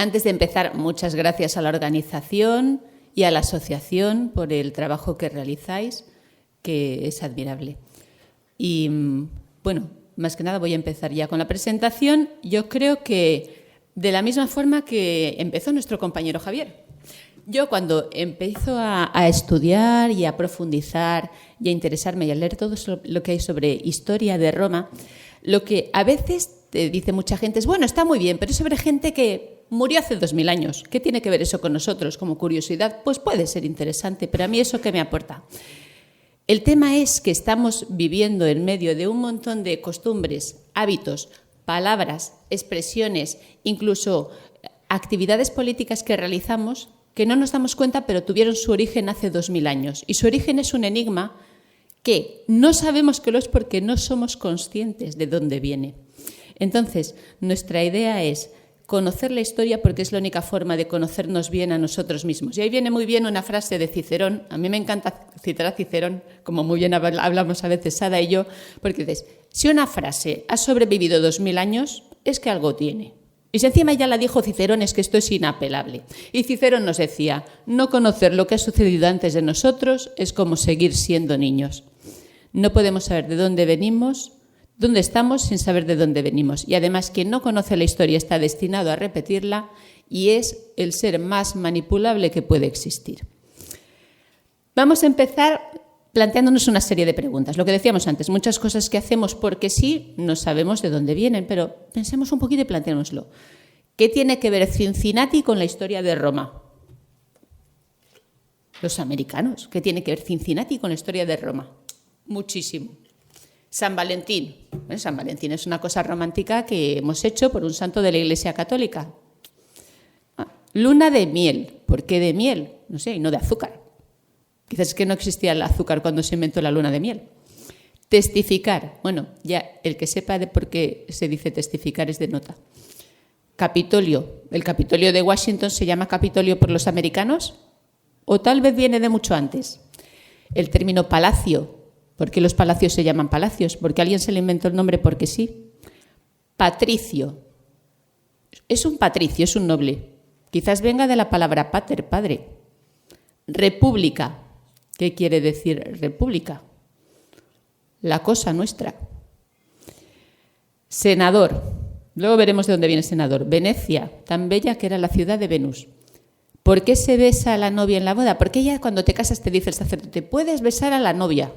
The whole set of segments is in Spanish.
Antes de empezar, muchas gracias a la organización y a la asociación por el trabajo que realizáis, que es admirable. Y, bueno, más que nada voy a empezar ya con la presentación. Yo creo que de la misma forma que empezó nuestro compañero Javier. Yo cuando empiezo a estudiar y a profundizar y a interesarme y a leer todo lo que hay sobre historia de Roma, lo que a veces te dice mucha gente es, bueno, está muy bien, pero es sobre gente que murió hace 2000 años. ¿Qué tiene que ver eso con nosotros? Como curiosidad, pues puede ser interesante, pero a mí ¿eso qué me aporta? El tema es que estamos viviendo en medio de un montón de costumbres, hábitos, palabras, expresiones, incluso actividades políticas que realizamos que no nos damos cuenta, pero tuvieron su origen hace 2000 años. Y su origen es un enigma que no sabemos que lo es porque no somos conscientes de dónde viene. Entonces, nuestra idea es conocer la historia porque es la única forma de conocernos bien a nosotros mismos. Y ahí viene muy bien una frase de Cicerón. A mí me encanta citar a Cicerón, como muy bien hablamos a veces Ada y yo, porque dices, si una frase ha sobrevivido 2000 años, es que algo tiene. Y si encima ya la dijo Cicerón, es que esto es inapelable. Y Cicerón nos decía, no conocer lo que ha sucedido antes de nosotros es como seguir siendo niños. No podemos saber de dónde venimos, dónde estamos sin saber de dónde venimos. Y además, quien no conoce la historia está destinado a repetirla y es el ser más manipulable que puede existir. Vamos a empezar planteándonos una serie de preguntas. Lo que decíamos antes, muchas cosas que hacemos porque sí, no sabemos de dónde vienen, pero pensemos un poquito y planteémoslo. ¿Qué tiene que ver Cincinnati con la historia de Roma? Los americanos. ¿Qué tiene que ver Cincinnati con la historia de Roma? Muchísimo. San Valentín. Bueno, San Valentín es una cosa romántica que hemos hecho por un santo de la Iglesia Católica. Luna de miel. ¿Por qué de miel? No sé, y no de azúcar. Quizás es que no existía el azúcar cuando se inventó la luna de miel. Testificar. Bueno, ya el que sepa de por qué se dice testificar es de nota. Capitolio. ¿El Capitolio de Washington se llama Capitolio por los americanos? ¿O tal vez viene de mucho antes? El término palacio. ¿Por qué los palacios se llaman palacios? Porque alguien se le inventó el nombre porque sí. Patricio. Es un patricio, es un noble. Quizás venga de la palabra pater, padre. República. ¿Qué quiere decir república? La cosa nuestra. Senador. Luego veremos de dónde viene senador. Venecia, tan bella que era la ciudad de Venus. ¿Por qué se besa a la novia en la boda? Porque ella cuando te casas te dice el sacerdote, puedes besar a la novia.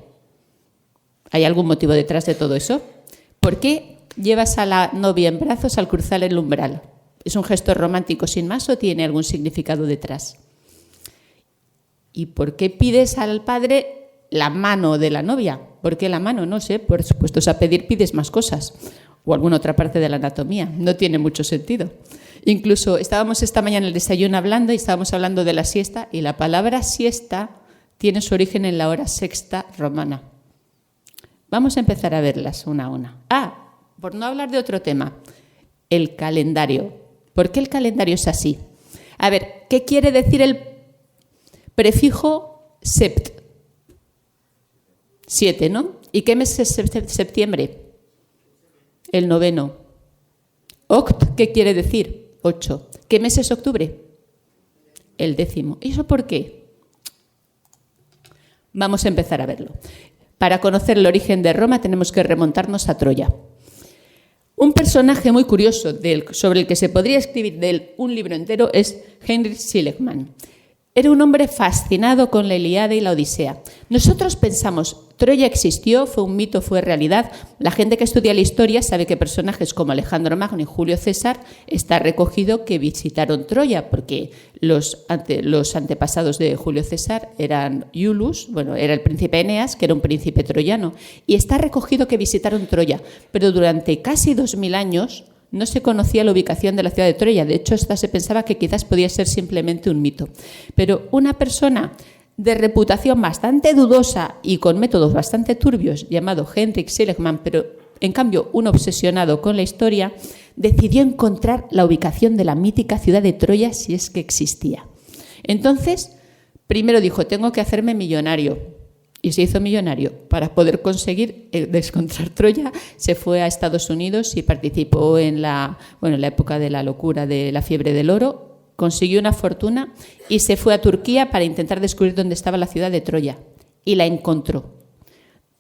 ¿Hay algún motivo detrás de todo eso? ¿Por qué llevas a la novia en brazos al cruzar el umbral? ¿Es un gesto romántico sin más o tiene algún significado detrás? ¿Y por qué pides al padre la mano de la novia? ¿Por qué la mano? No sé, por supuesto, a pedir pides más cosas o alguna otra parte de la anatomía. No tiene mucho sentido. Incluso estábamos esta mañana en el desayuno hablando y estábamos hablando de la siesta y la palabra siesta tiene su origen en la hora sexta romana. Vamos a empezar a verlas una a una. Por no hablar de otro tema, el calendario. ¿Por qué el calendario es así? A ver, ¿qué quiere decir el prefijo sept? 7, ¿no? ¿Y qué mes es septiembre? El 9. Oct, ¿qué quiere decir? 8. ¿Qué mes es octubre? El 10. ¿Y eso por qué? Vamos a empezar a verlo. Para conocer el origen de Roma tenemos que remontarnos a Troya. Un personaje muy curioso sobre el que se podría escribir un libro entero es Heinrich Schliemann. Era un hombre fascinado con la Ilíada y la Odisea. Nosotros pensamos, Troya existió, fue un mito, fue realidad. La gente que estudia la historia sabe que personajes como Alejandro Magno y Julio César está recogido que visitaron Troya, porque los antepasados de Julio César eran Iulus, era el príncipe Eneas, que era un príncipe troyano, y está recogido que visitaron Troya. Pero durante casi 2000 años no se conocía la ubicación de la ciudad de Troya. De hecho, se pensaba que quizás podía ser simplemente un mito. Pero una persona de reputación bastante dudosa y con métodos bastante turbios, llamado Heinrich Schliemann, pero en cambio un obsesionado con la historia, decidió encontrar la ubicación de la mítica ciudad de Troya si es que existía. Entonces, primero dijo, tengo que hacerme millonario. y se hizo millonario. Para poder conseguir descontar Troya, se fue a Estados Unidos y participó en la época de la locura de la fiebre del oro, consiguió una fortuna y se fue a Turquía para intentar descubrir dónde estaba la ciudad de Troya. Y la encontró.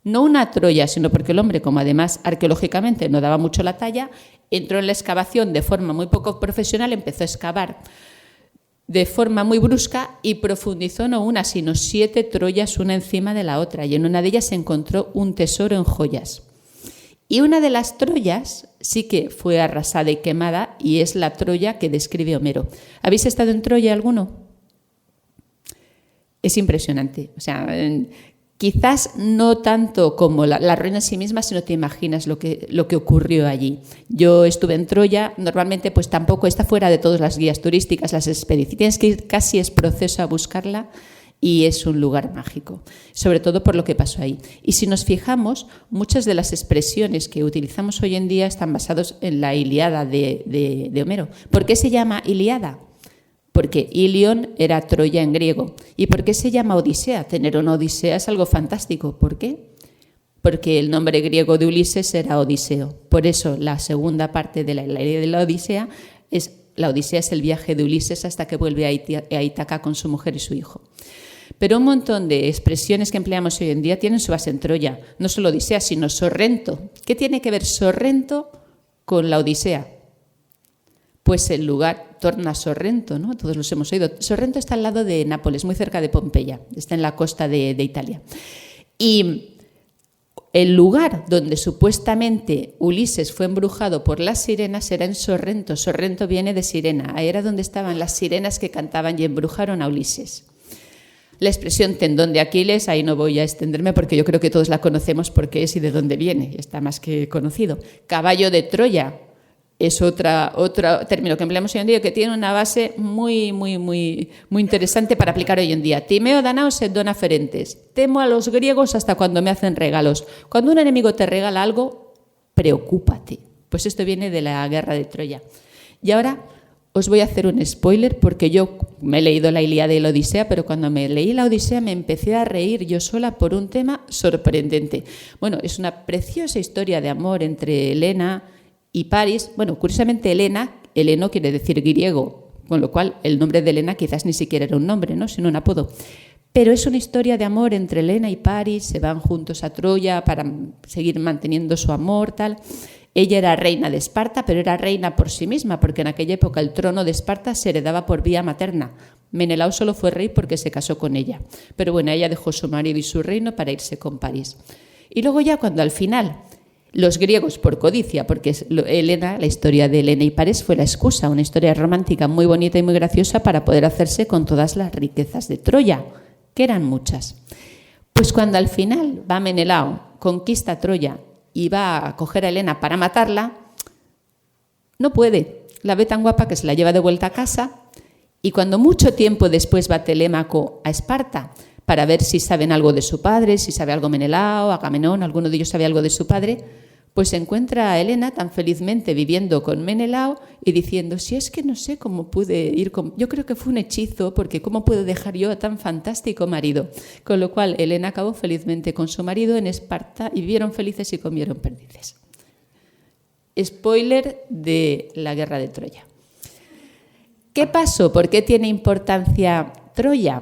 No una Troya, sino porque el hombre, como además arqueológicamente no daba mucho la talla, entró en la excavación de forma muy poco profesional, empezó a excavar de forma muy brusca y profundizó no una, sino 7 Troyas una encima de la otra. Y en una de ellas se encontró un tesoro en joyas. Y una de las Troyas sí que fue arrasada y quemada y es la Troya que describe Homero. ¿Habéis estado en Troya alguno? Es impresionante. O sea, quizás no tanto como la ruina en sí misma, sino te imaginas lo que ocurrió allí. Yo estuve en Troya, normalmente pues tampoco está fuera de todas las guías turísticas, las expediciones, tienes que ir casi es proceso a buscarla y es un lugar mágico, sobre todo por lo que pasó ahí. Y si nos fijamos, muchas de las expresiones que utilizamos hoy en día están basadas en la Ilíada de Homero. ¿Por qué se llama Ilíada? Porque Ilion era Troya en griego. ¿Y por qué se llama Odisea? Tener una Odisea es algo fantástico. ¿Por qué? Porque el nombre griego de Ulises era Odiseo. Por eso la segunda parte de la Odisea es el viaje de Ulises hasta que vuelve a Ítaca con su mujer y su hijo. Pero un montón de expresiones que empleamos hoy en día tienen su base en Troya. No solo Odisea, sino Sorrento. ¿Qué tiene que ver Sorrento con la Odisea? Pues el lugar torna Sorrento, ¿no? Todos los hemos oído. Sorrento está al lado de Nápoles, muy cerca de Pompeya, está en la costa de Italia. Y el lugar donde supuestamente Ulises fue embrujado por las sirenas era en Sorrento. Sorrento viene de sirena, ahí era donde estaban las sirenas que cantaban y embrujaron a Ulises. La expresión tendón de Aquiles, ahí no voy a extenderme porque yo creo que todos la conocemos porque es y de dónde viene, está más que conocido. Caballo de Troya. Es otro término que empleamos hoy en día que tiene una base muy interesante para aplicar hoy en día. Timeo danaos et dona ferentes. Temo a los griegos hasta cuando me hacen regalos. Cuando un enemigo te regala algo, preocúpate. Pues esto viene de la guerra de Troya. Y ahora os voy a hacer un spoiler porque yo me he leído la Ilíada y la Odisea, pero cuando me leí la Odisea me empecé a reír yo sola por un tema sorprendente. Bueno, es una preciosa historia de amor entre Helena y París. Bueno, curiosamente Heleno quiere decir griego, con lo cual el nombre de Helena quizás ni siquiera era un nombre, ¿no?, sino un apodo. Pero es una historia de amor entre Helena y París, se van juntos a Troya para seguir manteniendo su amor, tal. Ella era reina de Esparta, pero era reina por sí misma, porque en aquella época el trono de Esparta se heredaba por vía materna. Menelao solo fue rey porque se casó con ella. Pero bueno, ella dejó su marido y su reino para irse con París. Y luego ya cuando al final los griegos, por codicia, porque Helena, la historia de Helena y París fue la excusa, una historia romántica muy bonita y muy graciosa para poder hacerse con todas las riquezas de Troya, que eran muchas. Pues cuando al final va Menelao, conquista Troya y va a coger a Helena para matarla, no puede. La ve tan guapa que se la lleva de vuelta a casa y cuando mucho tiempo después va Telémaco a Esparta para ver si saben algo de su padre, si sabe algo Menelao, Agamenón, alguno de ellos sabe algo de su padre, pues se encuentra a Helena tan felizmente viviendo con Menelao y diciendo, si es que no sé cómo pude ir con... Yo creo que fue un hechizo, porque ¿cómo puedo dejar yo a tan fantástico marido? Con lo cual Helena acabó felizmente con su marido en Esparta y vivieron felices y comieron perdices. Spoiler de la guerra de Troya. ¿Qué pasó? ¿Por qué tiene importancia Troya?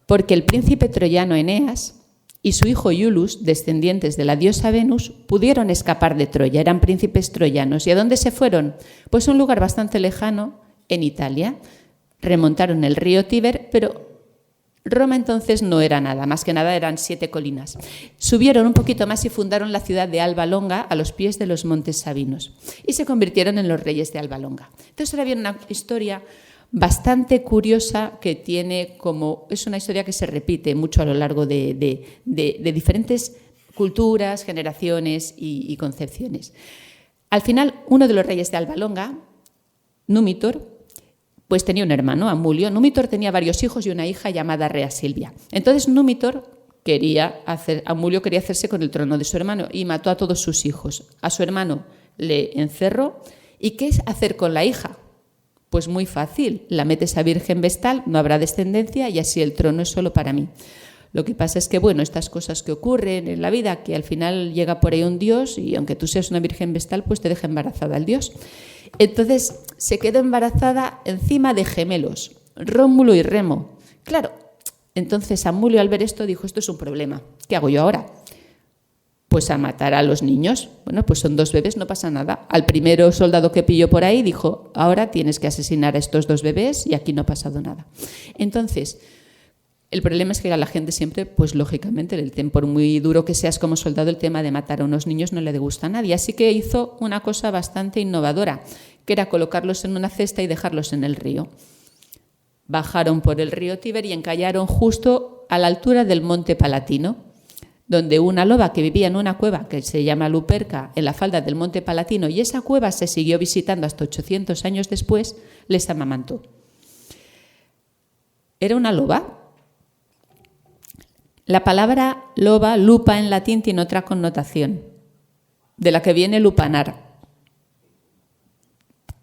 Porque el príncipe troyano Eneas y su hijo Iulus, descendientes de la diosa Venus, pudieron escapar de Troya, eran príncipes troyanos. ¿Y a dónde se fueron? Pues a un lugar bastante lejano, en Italia. Remontaron el río Tíber, pero Roma entonces no era nada, más que nada eran 7 colinas. Subieron un poquito más y fundaron la ciudad de Alba Longa a los pies de los montes Sabinos y se convirtieron en los reyes de Alba Longa. Entonces ahora viene una historia bastante curiosa que tiene como... Es una historia que se repite mucho a lo largo de diferentes culturas, generaciones y concepciones. Al final, uno de los reyes de Alba Longa, Númitor, pues tenía un hermano, Amulio. Númitor tenía varios hijos y una hija llamada Rea Silvia. Entonces Amulio quería hacerse con el trono de su hermano y mató a todos sus hijos. A su hermano le encerró. ¿Y qué es hacer con la hija? Pues muy fácil, la metes a virgen vestal, no habrá descendencia y así el trono es solo para mí. Lo que pasa es que, bueno, estas cosas que ocurren en la vida, que al final llega por ahí un dios y aunque tú seas una virgen vestal, pues te deja embarazada el dios. Entonces se quedó embarazada encima de gemelos, Rómulo y Remo. Claro, entonces Amulio al ver esto dijo, esto es un problema, ¿qué hago yo ahora? Pues a matar a los niños. Bueno, pues son 2 bebés, no pasa nada. Al primero soldado que pilló por ahí dijo, ahora tienes que asesinar a estos 2 bebés y aquí no ha pasado nada. Entonces, el problema es que a la gente siempre, pues lógicamente, por muy duro que seas como soldado, el tema de matar a unos niños no le gusta a nadie. Así que hizo una cosa bastante innovadora, que era colocarlos en una cesta y dejarlos en el río. Bajaron por el río Tíber y encallaron justo a la altura del Monte Palatino, donde una loba que vivía en una cueva que se llama Luperca, en la falda del Monte Palatino, y esa cueva se siguió visitando hasta 800 años después, les amamantó. ¿Era una loba? La palabra loba, lupa en latín, tiene otra connotación, de la que viene lupanar.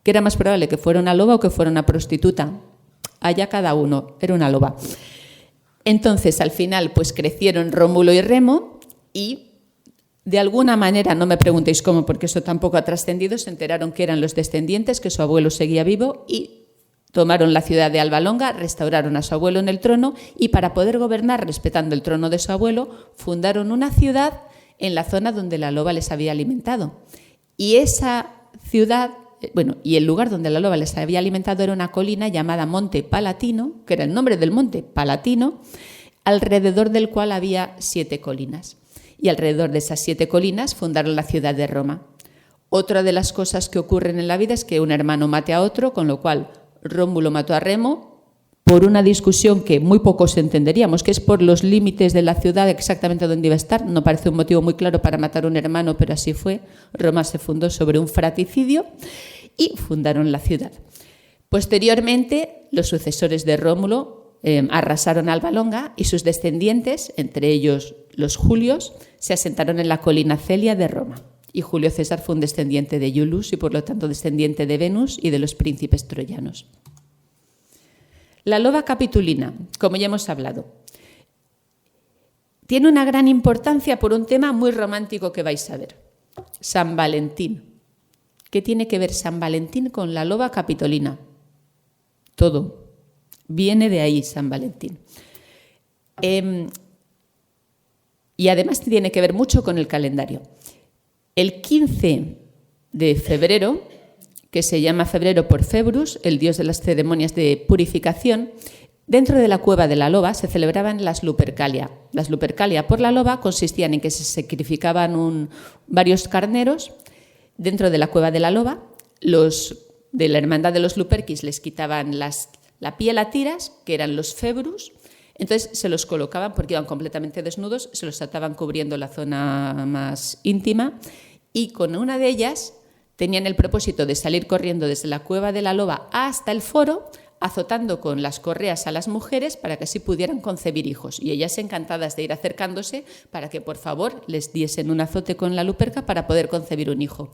¿Qué era más probable, que fuera una loba o que fuera una prostituta? Allá cada uno, era una loba. Entonces, al final, pues crecieron Rómulo y Remo y, de alguna manera, no me preguntéis cómo, porque eso tampoco ha trascendido, se enteraron que eran los descendientes, que su abuelo seguía vivo y tomaron la ciudad de Alba Longa, restauraron a su abuelo en el trono y, para poder gobernar respetando el trono de su abuelo, fundaron una ciudad en la zona donde la loba les había alimentado. Y esa ciudad... y el lugar donde la loba les había alimentado era una colina llamada Monte Palatino, que era el nombre del Monte Palatino, alrededor del cual había 7 colinas. Y alrededor de esas 7 colinas fundaron la ciudad de Roma. Otra de las cosas que ocurren en la vida es que un hermano mate a otro, con lo cual Rómulo mató a Remo por una discusión que muy pocos entenderíamos, que es por los límites de la ciudad exactamente donde iba a estar. No parece un motivo muy claro para matar a un hermano, pero así fue. Roma se fundó sobre un fratricidio y fundaron la ciudad. Posteriormente, los sucesores de Rómulo arrasaron Alba Longa y sus descendientes, entre ellos los Julios, se asentaron en la colina Celia de Roma. Y Julio César fue un descendiente de Iulus y por lo tanto descendiente de Venus y de los príncipes troyanos. La loba capitulina, como ya hemos hablado, tiene una gran importancia por un tema muy romántico que vais a ver, San Valentín. ¿Qué tiene que ver San Valentín con la loba capitolina? Todo. Viene de ahí San Valentín. Y además tiene que ver mucho con el calendario. El 15 de febrero, que se llama febrero por Februs, el dios de las ceremonias de purificación, dentro de la cueva de la loba se celebraban las Lupercalia. Las Lupercalia por la loba consistían en que se sacrificaban varios carneros. Dentro de la cueva de la loba, los de la hermandad de los Luperquis les quitaban la piel a tiras, que eran los februs, entonces se los colocaban porque iban completamente desnudos, se los ataban cubriendo la zona más íntima y con una de ellas tenían el propósito de salir corriendo desde la cueva de la loba hasta el foro, azotando con las correas a las mujeres para que así pudieran concebir hijos. Y ellas encantadas de ir acercándose para que, por favor, les diesen un azote con la luperca para poder concebir un hijo.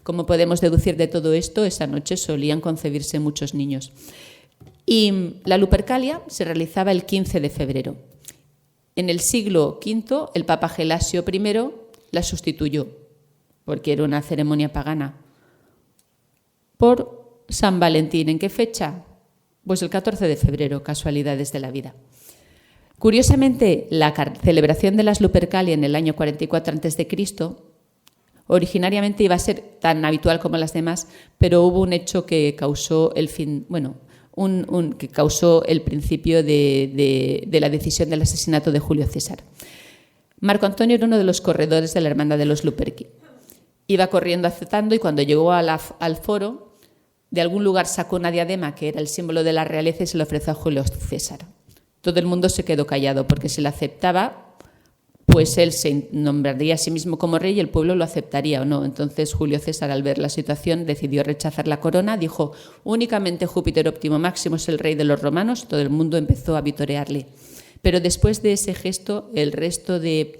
Como podemos deducir de todo esto, esa noche solían concebirse muchos niños. Y la Lupercalia se realizaba el 15 de febrero. En el siglo V, el Papa Gelasio I la sustituyó, porque era una ceremonia pagana, por San Valentín. ¿En qué fecha? Pues el 14 de febrero, casualidades de la vida. Curiosamente, la celebración de las Lupercalia en el año 44 a.C. originariamente iba a ser tan habitual como las demás, pero hubo un hecho que causó el fin, que causó el principio de la decisión del asesinato de Julio César. Marco Antonio era uno de los corredores de la hermandad de los Luperci. Iba corriendo azotando y cuando llegó al foro, de algún lugar sacó una diadema que era el símbolo de la realeza y se la ofreció a Julio César. Todo el mundo se quedó callado porque si la aceptaba, pues él se nombraría a sí mismo como rey y el pueblo lo aceptaría o no. Entonces Julio César, al ver la situación, decidió rechazar la corona. Dijo, únicamente Júpiter Óptimo Máximo es el rey de los romanos. Todo el mundo empezó a vitorearle. Pero después de ese gesto, el resto de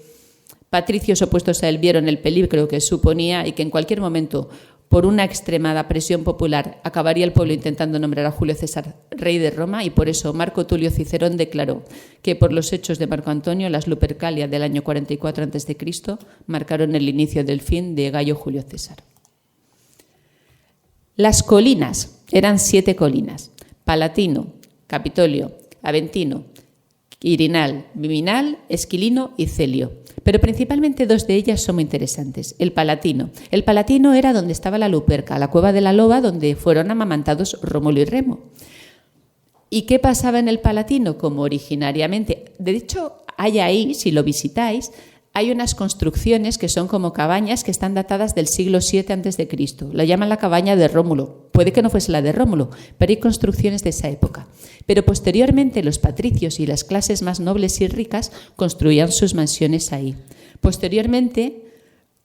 patricios opuestos a él vieron el peligro que suponía y que en cualquier momento por una extremada presión popular, acabaría el pueblo intentando nombrar a Julio César rey de Roma, y por eso Marco Tulio Cicerón declaró que por los hechos de Marco Antonio las Lupercalia del año 44 a.C. marcaron el inicio del fin de Gayo Julio César. Las colinas, eran 7 colinas: Palatino, Capitolio, Aventino, Quirinal, Viminal, Esquilino y Celio. Pero principalmente 2 de ellas son muy interesantes. El Palatino. El Palatino era donde estaba la Luperca, la cueva de la loba, donde fueron amamantados Rómulo y Remo. ¿Y qué pasaba en el Palatino? Como originariamente, de hecho, hay ahí, si lo visitáis, hay unas construcciones que son como cabañas que están datadas del siglo VII a.C. La llaman la cabaña de Rómulo. Puede que no fuese la de Rómulo, pero hay construcciones de esa época. Pero posteriormente los patricios y las clases más nobles y ricas construían sus mansiones ahí. Posteriormente,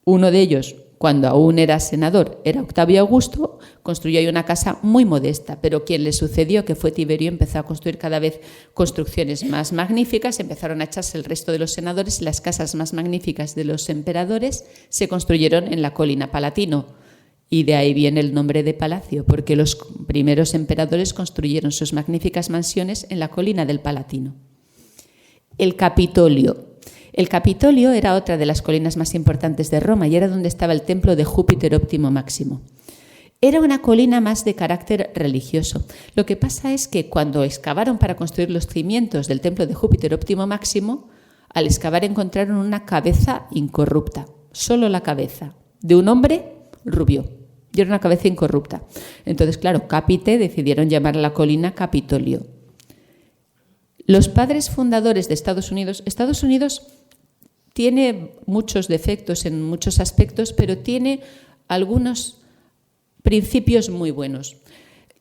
uno de ellos, cuando aún era senador, era Octavio Augusto, construyó ahí una casa muy modesta, pero quien le sucedió, que fue Tiberio, empezó a construir cada vez construcciones más magníficas, empezaron a echarse el resto de los senadores, y las casas más magníficas de los emperadores se construyeron en la colina Palatino, y de ahí viene el nombre de palacio, porque los primeros emperadores construyeron sus magníficas mansiones en la colina del Palatino. El Capitolio. El Capitolio era otra de las colinas más importantes de Roma y era donde estaba el templo de Júpiter Óptimo Máximo. Era una colina más de carácter religioso. Lo que pasa es que cuando excavaron para construir los cimientos del templo de Júpiter Óptimo Máximo, al excavar encontraron una cabeza incorrupta, solo la cabeza, de un hombre rubio. Y era una cabeza incorrupta. Entonces, claro, Capite decidieron llamar a la colina Capitolio. Los padres fundadores de Estados Unidos tiene muchos defectos en muchos aspectos, pero tiene algunos principios muy buenos.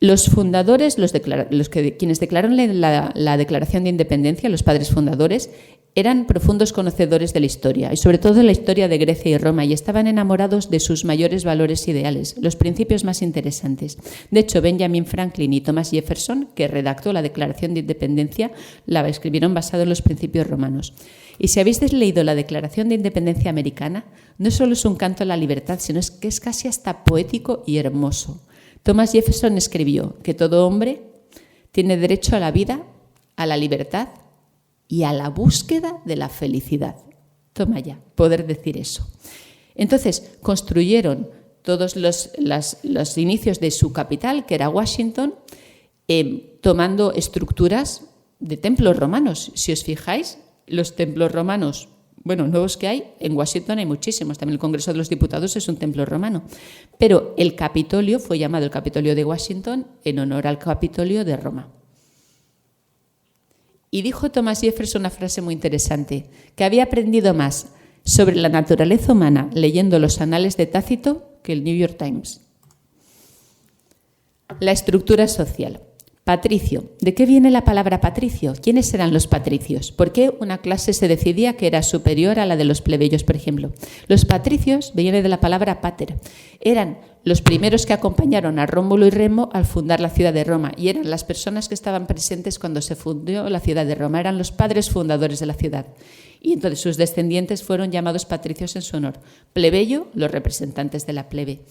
Los fundadores, quienes declararon la Declaración de Independencia, los padres fundadores, eran profundos conocedores de la historia, y sobre todo de la historia de Grecia y Roma, y estaban enamorados de sus mayores valores ideales, los principios más interesantes. De hecho, Benjamin Franklin y Thomas Jefferson, que redactó la Declaración de Independencia, la escribieron basado en los principios romanos. Y si habéis leído la Declaración de Independencia americana, no solo es un canto a la libertad, sino que es casi hasta poético y hermoso. Thomas Jefferson escribió que todo hombre tiene derecho a la vida, a la libertad y a la búsqueda de la felicidad. Toma ya, poder decir eso. Entonces, construyeron todos los inicios de su capital, que era Washington, tomando estructuras de templos romanos. Si os fijáis, los templos romanos, nuevos que hay, en Washington hay muchísimos. También el Congreso de los Diputados es un templo romano. Pero el Capitolio fue llamado el Capitolio de Washington en honor al Capitolio de Roma. Y dijo Thomas Jefferson una frase muy interesante, que había aprendido más sobre la naturaleza humana leyendo los anales de Tácito que el New York Times. La estructura social. Patricio. ¿De qué viene la palabra patricio? ¿Quiénes eran los patricios? ¿Por qué una clase se decidía que era superior a la de los plebeyos, por ejemplo? Los patricios vienen de la palabra pater. Eran los primeros que acompañaron a Rómulo y Remo al fundar la ciudad de Roma, y eran las personas que estaban presentes cuando se fundó la ciudad de Roma. Eran los padres fundadores de la ciudad. Y entonces sus descendientes fueron llamados patricios en su honor. Plebeyo, los representantes de la plebe.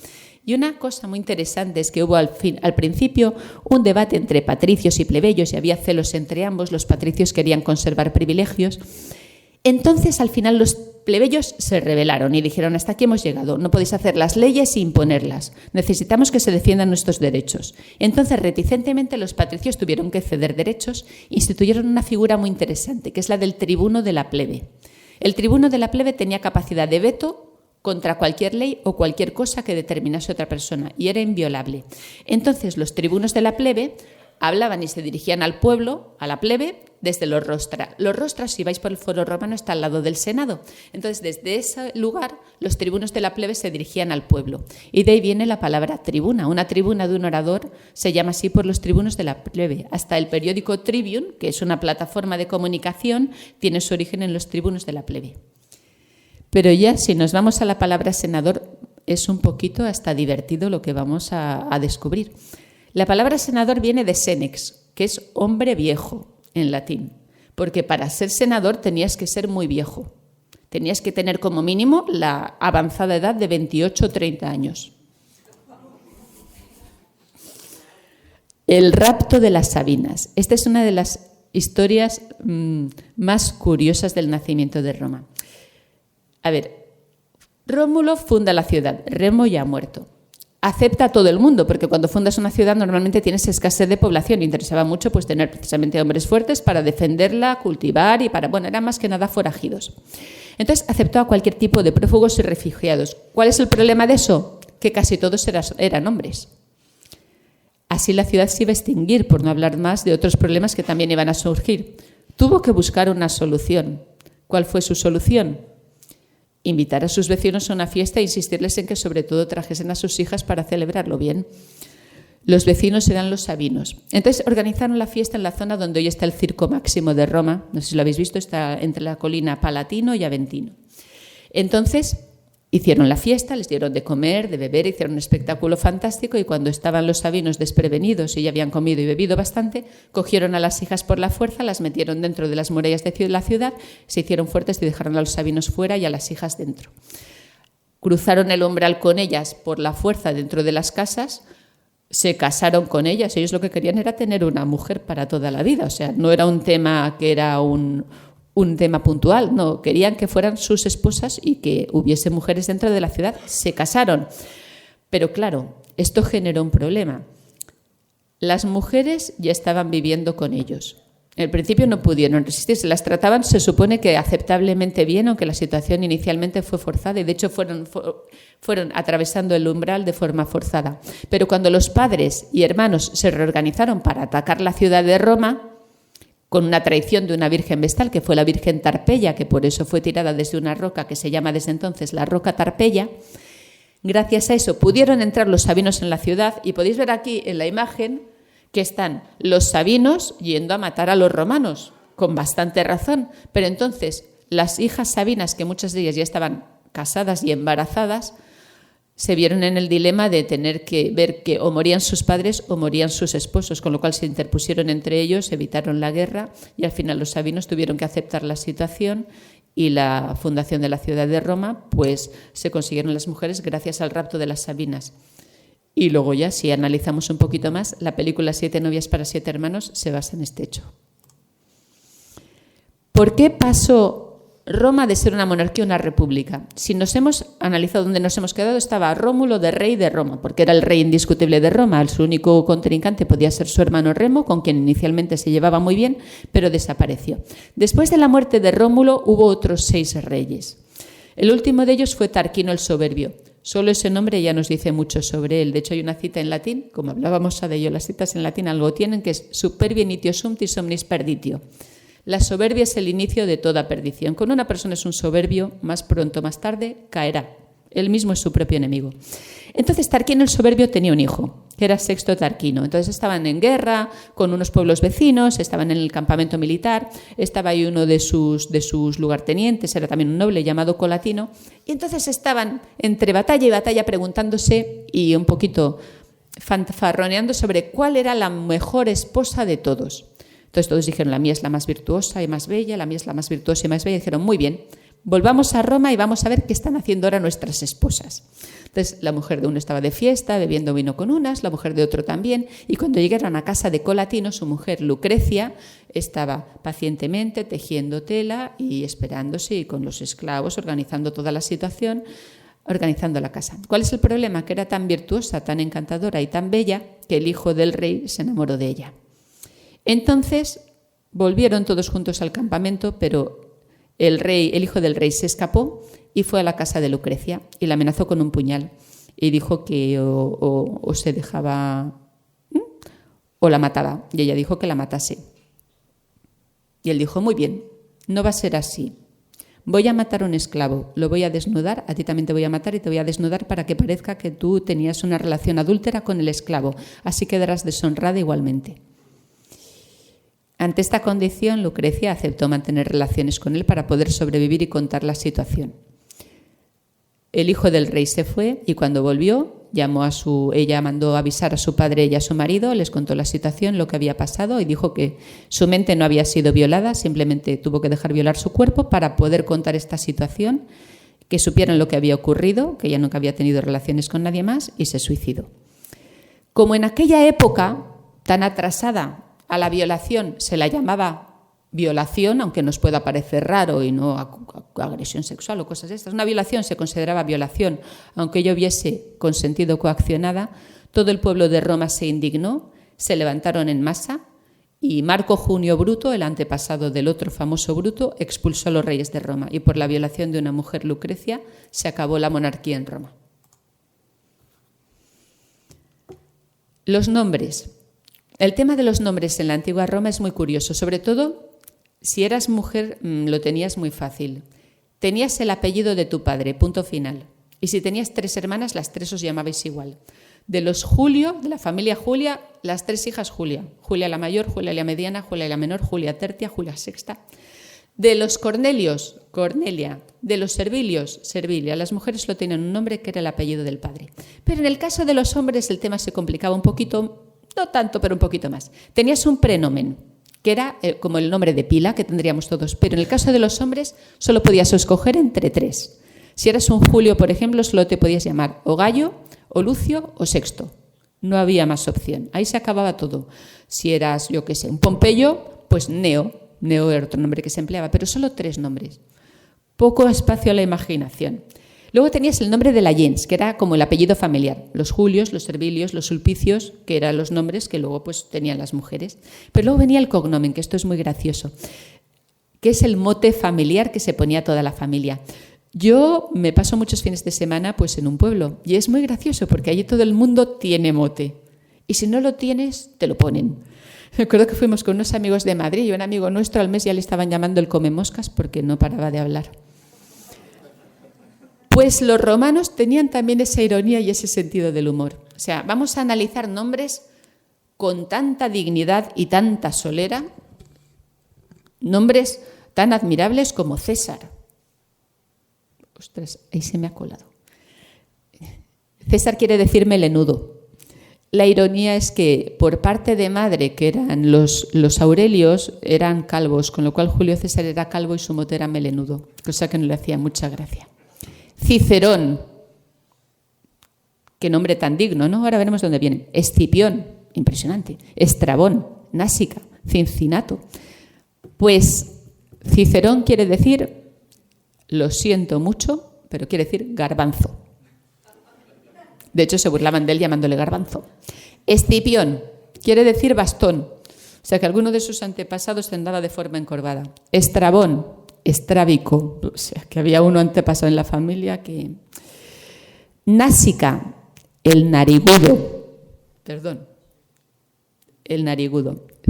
Y una cosa muy interesante es que hubo al principio un debate entre patricios y plebeyos y había celos entre ambos. Los patricios querían conservar privilegios. Entonces, al final, los plebeyos se rebelaron y dijeron: hasta aquí hemos llegado, no podéis hacer las leyes e imponerlas, necesitamos que se defiendan nuestros derechos. Entonces, reticentemente, los patricios tuvieron que ceder derechos e instituyeron una figura muy interesante, que es la del tribuno de la plebe. El tribuno de la plebe tenía capacidad de veto contra cualquier ley o cualquier cosa que determinase otra persona, y era inviolable. Entonces, los tribunos de la plebe hablaban y se dirigían al pueblo, a la plebe, desde los rostra. Los rostras, si vais por el foro romano, está al lado del Senado. Entonces, desde ese lugar, los tribunos de la plebe se dirigían al pueblo. Y de ahí viene la palabra tribuna. Una tribuna de un orador se llama así por los tribunos de la plebe. Hasta el periódico Tribune, que es una plataforma de comunicación, tiene su origen en los tribunos de la plebe. Pero ya, si nos vamos a la palabra senador, es un poquito hasta divertido lo que vamos a descubrir. La palabra senador viene de senex, que es hombre viejo en latín, porque para ser senador tenías que ser muy viejo. Tenías que tener como mínimo la avanzada edad de 28 o 30 años. El rapto de las Sabinas. Esta es una de las historias más curiosas del nacimiento de Roma. A ver, Rómulo funda la ciudad, Remo ya ha muerto. Acepta a todo el mundo, porque cuando fundas una ciudad normalmente tienes escasez de población. Interesaba mucho pues tener precisamente hombres fuertes para defenderla, cultivar y para, bueno, eran más que nada forajidos. Entonces aceptó a cualquier tipo de prófugos y refugiados. ¿Cuál es el problema de eso? Que casi todos eran hombres. Así la ciudad se iba a extinguir, por no hablar más de otros problemas que también iban a surgir. Tuvo que buscar una solución. ¿Cuál fue su solución? Invitar a sus vecinos a una fiesta e insistirles en que sobre todo trajesen a sus hijas para celebrarlo bien. Los vecinos eran los sabinos. Entonces organizaron la fiesta en la zona donde hoy está el Circo Máximo de Roma. No sé si lo habéis visto, está entre la colina Palatino y Aventino. Entonces hicieron la fiesta, les dieron de comer, de beber, hicieron un espectáculo fantástico y cuando estaban los sabinos desprevenidos y ya habían comido y bebido bastante, cogieron a las hijas por la fuerza, las metieron dentro de las murallas de la ciudad, se hicieron fuertes y dejaron a los sabinos fuera y a las hijas dentro. Cruzaron el umbral con ellas por la fuerza dentro de las casas, se casaron con ellas, ellos lo que querían era tener una mujer para toda la vida, o sea, no era un tema que era un tema puntual, no, querían que fueran sus esposas y que hubiese mujeres dentro de la ciudad, se casaron. Pero claro, esto generó un problema. Las mujeres ya estaban viviendo con ellos. En el principio no pudieron resistirse, las trataban, se supone que aceptablemente bien, aunque la situación inicialmente fue forzada y de hecho fueron atravesando el umbral de forma forzada. Pero cuando los padres y hermanos se reorganizaron para atacar la ciudad de Roma, con una traición de una virgen vestal, que fue la Virgen Tarpeya, que por eso fue tirada desde una roca que se llama desde entonces la Roca Tarpeya. Gracias a eso pudieron entrar los sabinos en la ciudad y podéis ver aquí en la imagen que están los sabinos yendo a matar a los romanos, con bastante razón. Pero entonces las hijas sabinas, que muchas de ellas ya estaban casadas y embarazadas, se vieron en el dilema de tener que ver que o morían sus padres o morían sus esposos, con lo cual se interpusieron entre ellos, evitaron la guerra y al final los sabinos tuvieron que aceptar la situación y la fundación de la ciudad de Roma, pues se consiguieron las mujeres gracias al rapto de las sabinas. Y luego ya, si analizamos un poquito más, la película 7 novias para 7 hermanos se basa en este hecho. ¿Por qué pasó Roma de ser una monarquía a una república? Si nos hemos analizado dónde nos hemos quedado, estaba Rómulo de rey de Roma, porque era el rey indiscutible de Roma. Su único contrincante podía ser su hermano Remo, con quien inicialmente se llevaba muy bien, pero desapareció. Después de la muerte de Rómulo hubo otros 6 reyes. El último de ellos fue Tarquino el Soberbio. Solo ese nombre ya nos dice mucho sobre él. De hecho, hay una cita en latín, como hablábamos de ello, las citas en latín algo tienen, que es superbia initio sumptis omnis perditio. La soberbia es el inicio de toda perdición. Cuando una persona es un soberbio, más pronto o más tarde caerá. Él mismo es su propio enemigo. Entonces Tarquino el Soberbio tenía un hijo, que era Sexto Tarquino. Entonces estaban en guerra con unos pueblos vecinos, estaban en el campamento militar, estaba ahí uno de sus lugartenientes, era también un noble llamado Colatino, y entonces estaban entre batalla y batalla preguntándose y un poquito fanfarroneando sobre cuál era la mejor esposa de todos. Entonces todos dijeron, la mía es la más virtuosa y más bella, la mía es la más virtuosa y más bella. Y dijeron, muy bien, volvamos a Roma y vamos a ver qué están haciendo ahora nuestras esposas. Entonces la mujer de uno estaba de fiesta, bebiendo vino con unas, la mujer de otro también. Y cuando llegaron a casa de Colatino, su mujer Lucrecia estaba pacientemente tejiendo tela y esperándose y con los esclavos, organizando toda la situación, organizando la casa. ¿Cuál es el problema? Que era tan virtuosa, tan encantadora y tan bella que el hijo del rey se enamoró de ella. Entonces volvieron todos juntos al campamento, pero el hijo del rey se escapó y fue a la casa de Lucrecia y la amenazó con un puñal y dijo que o se dejaba o la mataba, y ella dijo que la matase. Y él dijo, muy bien, no va a ser así. Voy a matar a un esclavo, lo voy a desnudar, a ti también te voy a matar y te voy a desnudar para que parezca que tú tenías una relación adúltera con el esclavo, así quedarás deshonrada igualmente. Ante esta condición, Lucrecia aceptó mantener relaciones con él para poder sobrevivir y contar la situación. El hijo del rey se fue y cuando volvió, ella mandó avisar a su padre y a su marido, les contó la situación, lo que había pasado y dijo que su mente no había sido violada, simplemente tuvo que dejar violar su cuerpo para poder contar esta situación, que supieran lo que había ocurrido, que ella nunca había tenido relaciones con nadie más y se suicidó. Como en aquella época tan atrasada a la violación se la llamaba violación, aunque nos pueda parecer raro y no agresión sexual o cosas de estas. Una violación se consideraba violación, aunque ella hubiese consentido coaccionada. Todo el pueblo de Roma se indignó, se levantaron en masa y Marco Junio Bruto, el antepasado del otro famoso Bruto, expulsó a los reyes de Roma y por la violación de una mujer, Lucrecia, se acabó la monarquía en Roma. Los nombres. El tema de los nombres en la antigua Roma es muy curioso, sobre todo si eras mujer lo tenías muy fácil. Tenías el apellido de tu padre, punto final. Y si tenías 3 hermanas, las 3 os llamabais igual. De los Julio, de la familia Julia, las 3 hijas Julia. Julia la mayor, Julia la mediana, Julia la menor, Julia tercia, Julia sexta. De los Cornelios, Cornelia. De los Servilios, Servilia. Las mujeres solo tenían un nombre que era el apellido del padre. Pero en el caso de los hombres el tema se complicaba un poquito, no tanto, pero un poquito más. Tenías un prenomen, que era como el nombre de pila que tendríamos todos, pero en el caso de los hombres solo podías escoger entre 3. Si eras un Julio, por ejemplo, solo te podías llamar o Gallo, o Lucio, o Sexto. No había más opción. Ahí se acababa todo. Si eras, yo qué sé, un Pompeyo, pues Neo. Neo era otro nombre que se empleaba, pero solo 3 nombres. Poco espacio a la imaginación. Luego tenías el nombre de la gens, que era como el apellido familiar. Los Julios, los Servilios, los Sulpicios, que eran los nombres que luego pues tenían las mujeres. Pero luego venía el cognomen, que esto es muy gracioso, que es el mote familiar que se ponía toda la familia. Yo me paso muchos fines de semana pues en un pueblo y es muy gracioso porque allí todo el mundo tiene mote. Y si no lo tienes, te lo ponen. Me acuerdo que fuimos con unos amigos de Madrid y un amigo nuestro al mes ya le estaban llamando el comemoscas porque no paraba de hablar. Pues los romanos tenían también esa ironía y ese sentido del humor. O sea, vamos a analizar nombres con tanta dignidad y tanta solera, nombres tan admirables como César. Ostras, ahí se me ha colado. César quiere decir melenudo. La ironía es que por parte de madre, que eran los Aurelios, eran calvos, con lo cual Julio César era calvo y su mote era melenudo, cosa que no le hacía mucha gracia. Cicerón, qué nombre tan digno, ¿no? Ahora veremos dónde vienen. Escipión, impresionante. Estrabón, Násica, Cincinato. Pues Cicerón quiere decir, lo siento mucho, pero quiere decir garbanzo. De hecho, se burlaban de él llamándole garbanzo. Escipión quiere decir bastón, o sea que alguno de sus antepasados andaba de forma encorvada. Estrabón, estrábico, o sea que había uno antepasado en la familia que... Násica, el narigudo.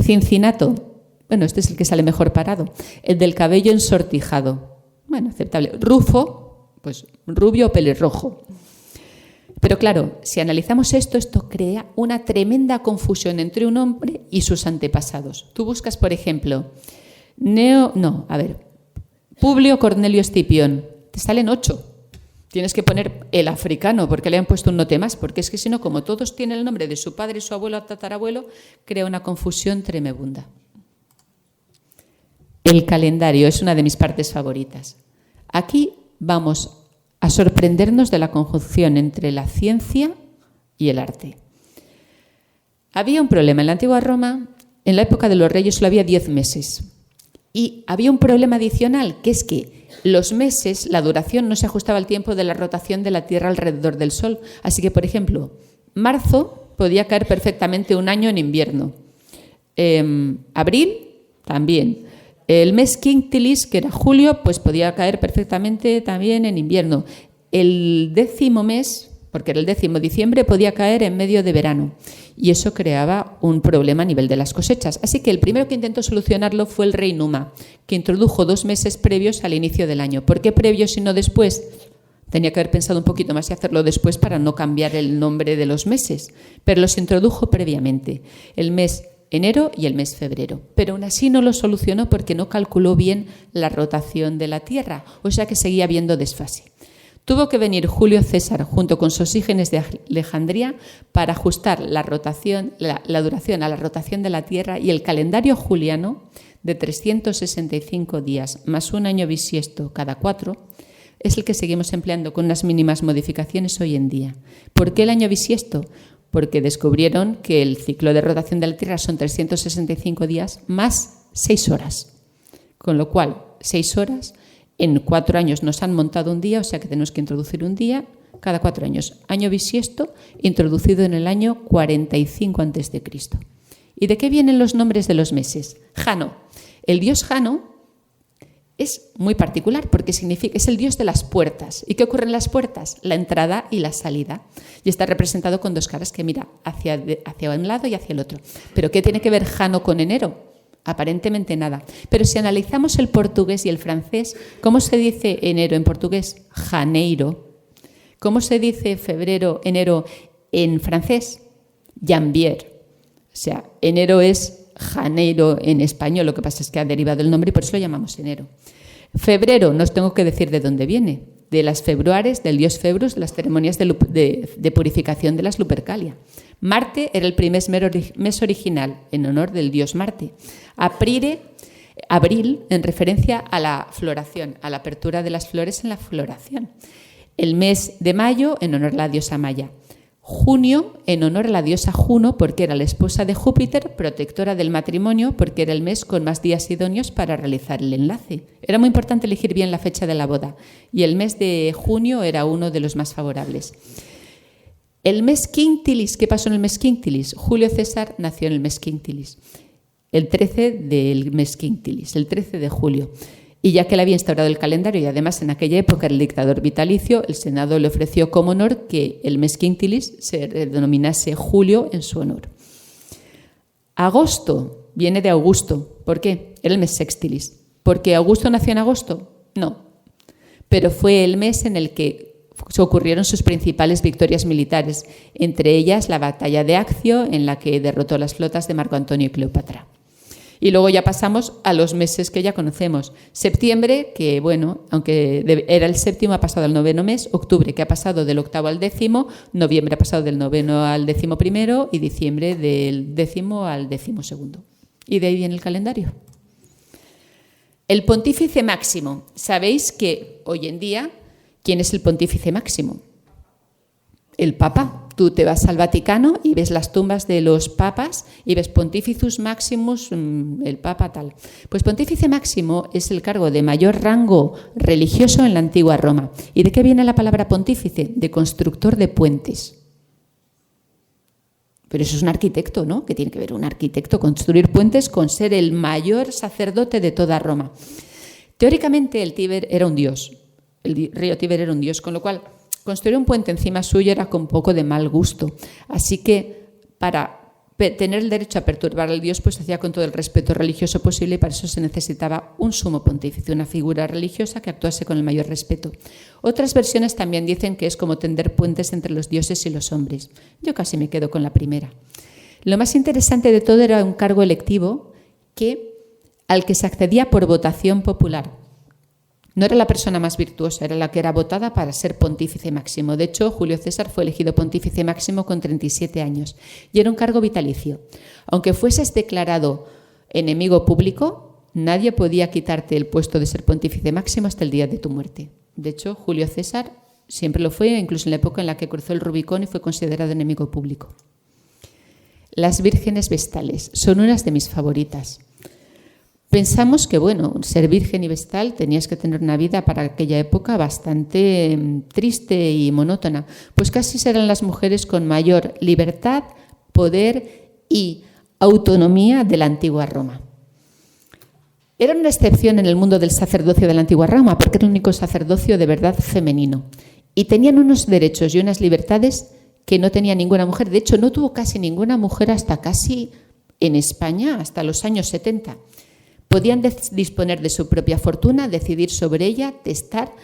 Cincinato, bueno, este es el que sale mejor parado. El del cabello ensortijado, bueno, aceptable. Rufo, pues rubio o pelirrojo. Pero claro, si analizamos esto crea una tremenda confusión entre un hombre y sus antepasados. Tú buscas, por ejemplo, Publio Cornelio Escipión. Te salen 8. Tienes que poner el africano porque le han puesto un note más, porque es que si no, como todos tienen el nombre de su padre, su abuelo, tatarabuelo, crea una confusión tremenda. El calendario es una de mis partes favoritas. Aquí vamos a sorprendernos de la conjunción entre la ciencia y el arte. Había un problema en la antigua Roma, en la época de los reyes solo había 10 meses. Y había un problema adicional, que es que los meses, la duración no se ajustaba al tiempo de la rotación de la Tierra alrededor del Sol. Así que, por ejemplo, marzo podía caer perfectamente un año en invierno. Abril también. El mes quintilis, que era julio, pues podía caer perfectamente también en invierno. El 10º mes, porque era el 10º diciembre, podía caer en medio de verano. Y eso creaba un problema a nivel de las cosechas. Así que el primero que intentó solucionarlo fue el rey Numa, que introdujo 2 meses previos al inicio del año. ¿Por qué previos y no después? Tenía que haber pensado un poquito más y hacerlo después para no cambiar el nombre de los meses. Pero los introdujo previamente. El mes enero y el mes febrero, pero aún así no lo solucionó porque no calculó bien la rotación de la Tierra, o sea que seguía habiendo desfase. Tuvo que venir Julio César junto con Sosígenes de Alejandría para ajustar la duración a la rotación de la Tierra, y el calendario juliano de 365 días más un año bisiesto cada 4 es el que seguimos empleando con unas mínimas modificaciones hoy en día. ¿Por qué el año bisiesto? porque descubrieron que el ciclo de rotación de la Tierra son 365 días más 6 horas. Con lo cual, 6 horas, en 4 años nos han montado un día, o sea que tenemos que introducir un día cada 4 años. Año bisiesto, introducido en el año 45 a.C. ¿Y de qué vienen los nombres de los meses? Jano. El dios Jano es muy particular porque es el dios de las puertas. ¿Y qué ocurre en las puertas? La entrada y la salida. Y está representado con 2 caras que mira hacia un lado y hacia el otro. ¿Pero qué tiene que ver Jano con enero? Aparentemente nada. Pero si analizamos el portugués y el francés, ¿cómo se dice enero en portugués? Janeiro. ¿Cómo se dice enero en francés? Janvier. O sea, enero es Janeiro en español, lo que pasa es que ha derivado el nombre y por eso lo llamamos enero. Febrero, no os tengo que decir de dónde viene, de las februares, del dios Februs, de las ceremonias de purificación de las Lupercalia. Marte era el primer mes original, en honor del dios Marte. Abril, en referencia a la floración, a la apertura de las flores en la floración. El mes de mayo, en honor a la diosa Maya. Junio, en honor a la diosa Juno, porque era la esposa de Júpiter, protectora del matrimonio, porque era el mes con más días idóneos para realizar el enlace. Era muy importante elegir bien la fecha de la boda, y el mes de junio era uno de los más favorables. El mes quintilis, ¿qué pasó en el mes quintilis? Julio César nació en el mes quintilis, el 13 del mes quintilis, el 13 de julio. Y ya que él había instaurado el calendario y además en aquella época era el dictador vitalicio, el Senado le ofreció como honor que el mes quintilis se denominase julio en su honor. Agosto viene de Augusto. ¿Por qué? Era el mes sextilis. ¿Por qué Augusto nació en agosto? No. Pero fue el mes en el que ocurrieron sus principales victorias militares, entre ellas la batalla de Accio, en la que derrotó las flotas de Marco Antonio y Cleopatra. Y luego ya pasamos a los meses que ya conocemos. Septiembre, que bueno, aunque era el séptimo, ha pasado al 9º mes. Octubre, que ha pasado del 8º al 10º. Noviembre ha pasado del 9º al 11º. Y diciembre del 10º al 12º. Y de ahí viene el calendario. El pontífice máximo. Sabéis que hoy en día, ¿quién es el pontífice máximo? El Papa. Tú te vas al Vaticano y ves las tumbas de los papas y ves Pontificus Maximus, el Papa tal. Pues Pontífice Máximo es el cargo de mayor rango religioso en la antigua Roma. ¿Y de qué viene la palabra pontífice? De constructor de puentes. Pero eso es un arquitecto, ¿no? ¿Qué tiene que ver un arquitecto? Construir puentes con ser el mayor sacerdote de toda Roma. Teóricamente el Tíber era un dios, el río Tíber era un dios, con lo cual construir un puente encima suyo era con poco de mal gusto. Así que para tener el derecho a perturbar al dios, pues se hacía con todo el respeto religioso posible y para eso se necesitaba un sumo pontífice, una figura religiosa que actuase con el mayor respeto. Otras versiones también dicen que es como tender puentes entre los dioses y los hombres. Yo casi me quedo con la primera. Lo más interesante de todo era un cargo electivo al que se accedía por votación popular. No era la persona más virtuosa, era la que era votada para ser pontífice máximo. De hecho, Julio César fue elegido pontífice máximo con 37 años y era un cargo vitalicio. Aunque fueses declarado enemigo público, nadie podía quitarte el puesto de ser pontífice máximo hasta el día de tu muerte. De hecho, Julio César siempre lo fue, incluso en la época en la que cruzó el Rubicón y fue considerado enemigo público. Las vírgenes vestales son unas de mis favoritas. Pensamos que, bueno, ser virgen y vestal tenías que tener una vida para aquella época bastante triste y monótona. Pues casi serán las mujeres con mayor libertad, poder y autonomía de la antigua Roma. Era una excepción en el mundo del sacerdocio de la antigua Roma, porque era el único sacerdocio de verdad femenino. Y tenían unos derechos y unas libertades que no tenía ninguna mujer. De hecho, no tuvo casi ninguna mujer hasta casi en España, hasta los años 70. Podían disponer de su propia fortuna, decidir sobre ella, testar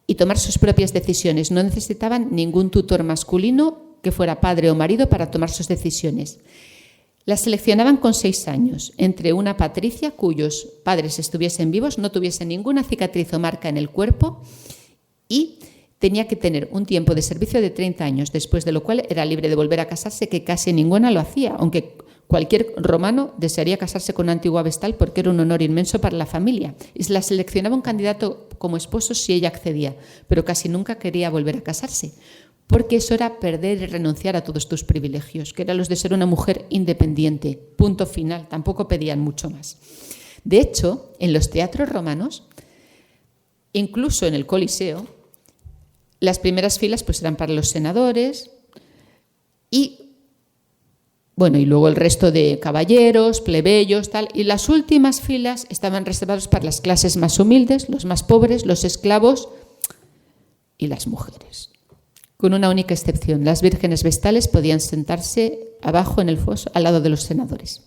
y tomar sus propias decisiones. No necesitaban ningún tutor masculino que fuera padre o marido para tomar sus decisiones. Las seleccionaban con 6 años, entre una patricia cuyos padres estuviesen vivos, no tuviesen ninguna cicatriz o marca en el cuerpo y tenía que tener un tiempo de servicio de 30 años, después de lo cual era libre de volver a casarse, que casi ninguna lo hacía, aunque cualquier romano desearía casarse con una antigua vestal porque era un honor inmenso para la familia. Y se la seleccionaba un candidato como esposo si ella accedía, pero casi nunca quería volver a casarse. porque eso era perder y renunciar a todos tus privilegios, que eran los de ser una mujer independiente. Punto final, tampoco pedían mucho más. De hecho, en los teatros romanos, incluso en el Coliseo, las primeras filas pues eran para los senadores y luego el resto de caballeros, plebeyos, tal, y las últimas filas estaban reservadas para las clases más humildes, los más pobres, los esclavos y las mujeres. Con una única excepción, las vírgenes vestales podían sentarse abajo en el foso al lado de los senadores.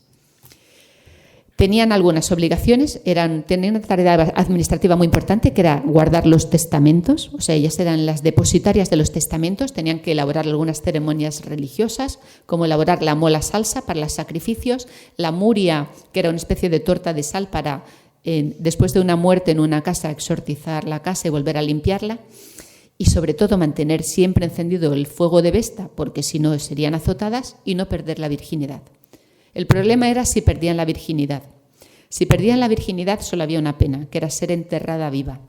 Tenían algunas obligaciones, tenían una tarea administrativa muy importante, que era guardar los testamentos, o sea, ellas eran las depositarias de los testamentos, tenían que elaborar algunas ceremonias religiosas, como elaborar la mola salsa para los sacrificios, la muria, que era una especie de torta de sal para, después de una muerte en una casa, exorcizar la casa y volver a limpiarla, y sobre todo mantener siempre encendido el fuego de Vesta, porque si no serían azotadas, y no perder la virginidad. El problema era si perdían la virginidad. Si perdían la virginidad solo había una pena, que era ser enterrada viva.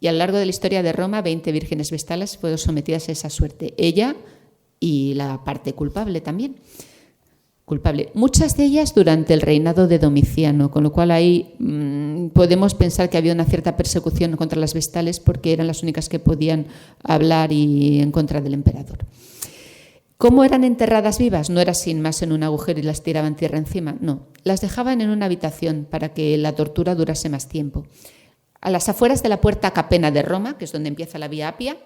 Y a lo largo de la historia de Roma, 20 vírgenes vestales fueron sometidas a esa suerte. Ella y la parte culpable también. Muchas de ellas durante el reinado de Domiciano, con lo cual ahí podemos pensar que había una cierta persecución contra las vestales porque eran las únicas que podían hablar y en contra del emperador. ¿Cómo eran enterradas vivas? No era sin más en un agujero y las tiraban tierra encima, no. Las dejaban en una habitación para que la tortura durase más tiempo. A las afueras de la Puerta Capena de Roma, que es donde empieza la Vía Apia,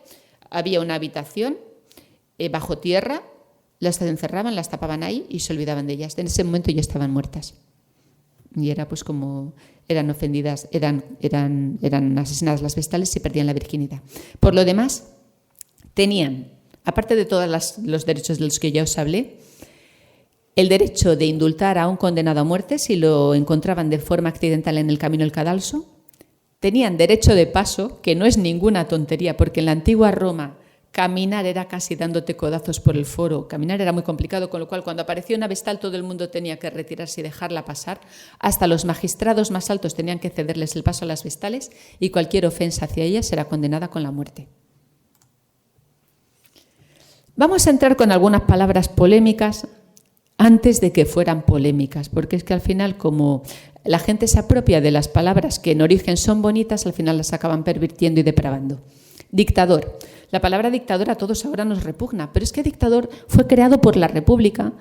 había una habitación bajo tierra, las encerraban, las tapaban ahí y se olvidaban de ellas. En ese momento ya estaban muertas. Y era pues como eran ofendidas, eran asesinadas las vestales y perdían la virginidad. Por lo demás, tenían, aparte de todos los derechos de los que ya os hablé, el derecho de indultar a un condenado a muerte si lo encontraban de forma accidental en el camino del cadalso. Tenían derecho de paso, que no es ninguna tontería, porque en la antigua Roma caminar era casi dándote codazos por el foro. Caminar era muy complicado, con lo cual cuando aparecía una vestal todo el mundo tenía que retirarse y dejarla pasar. Hasta los magistrados más altos tenían que cederles el paso a las vestales y cualquier ofensa hacia ellas era condenada con la muerte. Vamos a entrar con algunas palabras polémicas antes de que fueran polémicas, porque es que al final, como la gente se apropia de las palabras que en origen son bonitas, al final las acaban pervirtiendo y depravando. Dictador. La palabra dictador a todos ahora nos repugna, pero es que dictador fue creado por la República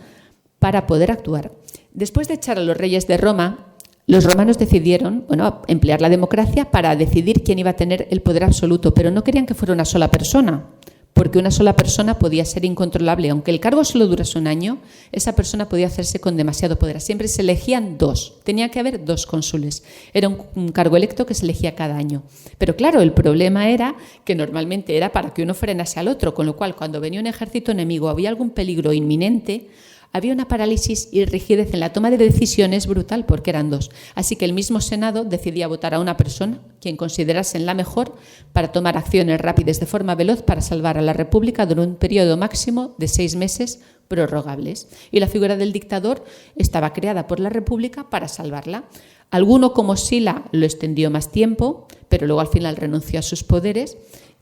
para poder actuar. Después de echar a los reyes de Roma, los romanos decidieron emplear la democracia para decidir quién iba a tener el poder absoluto, pero no querían que fuera una sola persona, porque una sola persona podía ser incontrolable. Aunque el cargo solo durase un año, esa persona podía hacerse con demasiado poder. Siempre se elegían dos. Tenía que haber dos cónsules. Era un cargo electo que se elegía cada año. Pero claro, el problema era que normalmente era para que uno frenase al otro, con lo cual cuando venía un ejército enemigo, había algún peligro inminente, había una parálisis y rigidez en la toma de decisiones brutal, porque eran dos. Así que el mismo Senado decidía votar a una persona, quien considerasen la mejor, para tomar acciones rápidas de forma veloz para salvar a la República durante un periodo máximo de 6 meses prorrogables. Y la figura del dictador estaba creada por la República para salvarla. Alguno como Sila lo extendió más tiempo, pero luego al final renunció a sus poderes,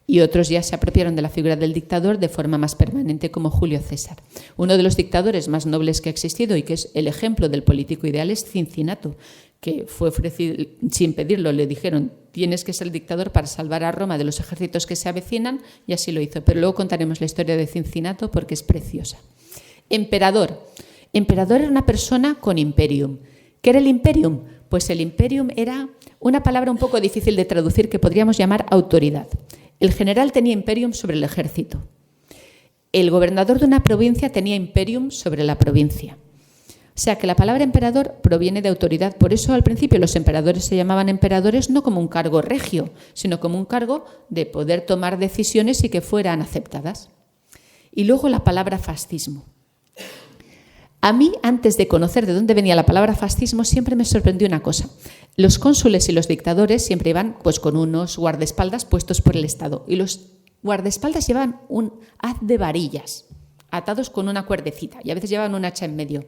y otros ya se apropiaron de la figura del dictador de forma más permanente, como Julio César. Uno de los dictadores más nobles que ha existido y que es el ejemplo del político ideal es Cincinato, que fue ofrecido, sin pedirlo, le dijeron: tienes que ser dictador para salvar a Roma de los ejércitos que se avecinan, y así lo hizo. Pero luego contaremos la historia de Cincinato porque es preciosa. Emperador. Emperador era una persona con imperium. ¿Qué era el imperium? Pues el imperium era una palabra un poco difícil de traducir que podríamos llamar autoridad. El general tenía imperium sobre el ejército. El gobernador de una provincia tenía imperium sobre la provincia. O sea que la palabra emperador proviene de autoridad. Por eso al principio los emperadores se llamaban emperadores no como un cargo regio, sino como un cargo de poder tomar decisiones y que fueran aceptadas. Y luego la palabra fascismo. A mí, antes de conocer de dónde venía la palabra fascismo, siempre me sorprendió una cosa. Los cónsules y los dictadores siempre iban pues, con unos guardaespaldas puestos por el Estado. Y los guardaespaldas llevaban un haz de varillas, atados con una cuerdecita. Y a veces llevaban un hacha en medio.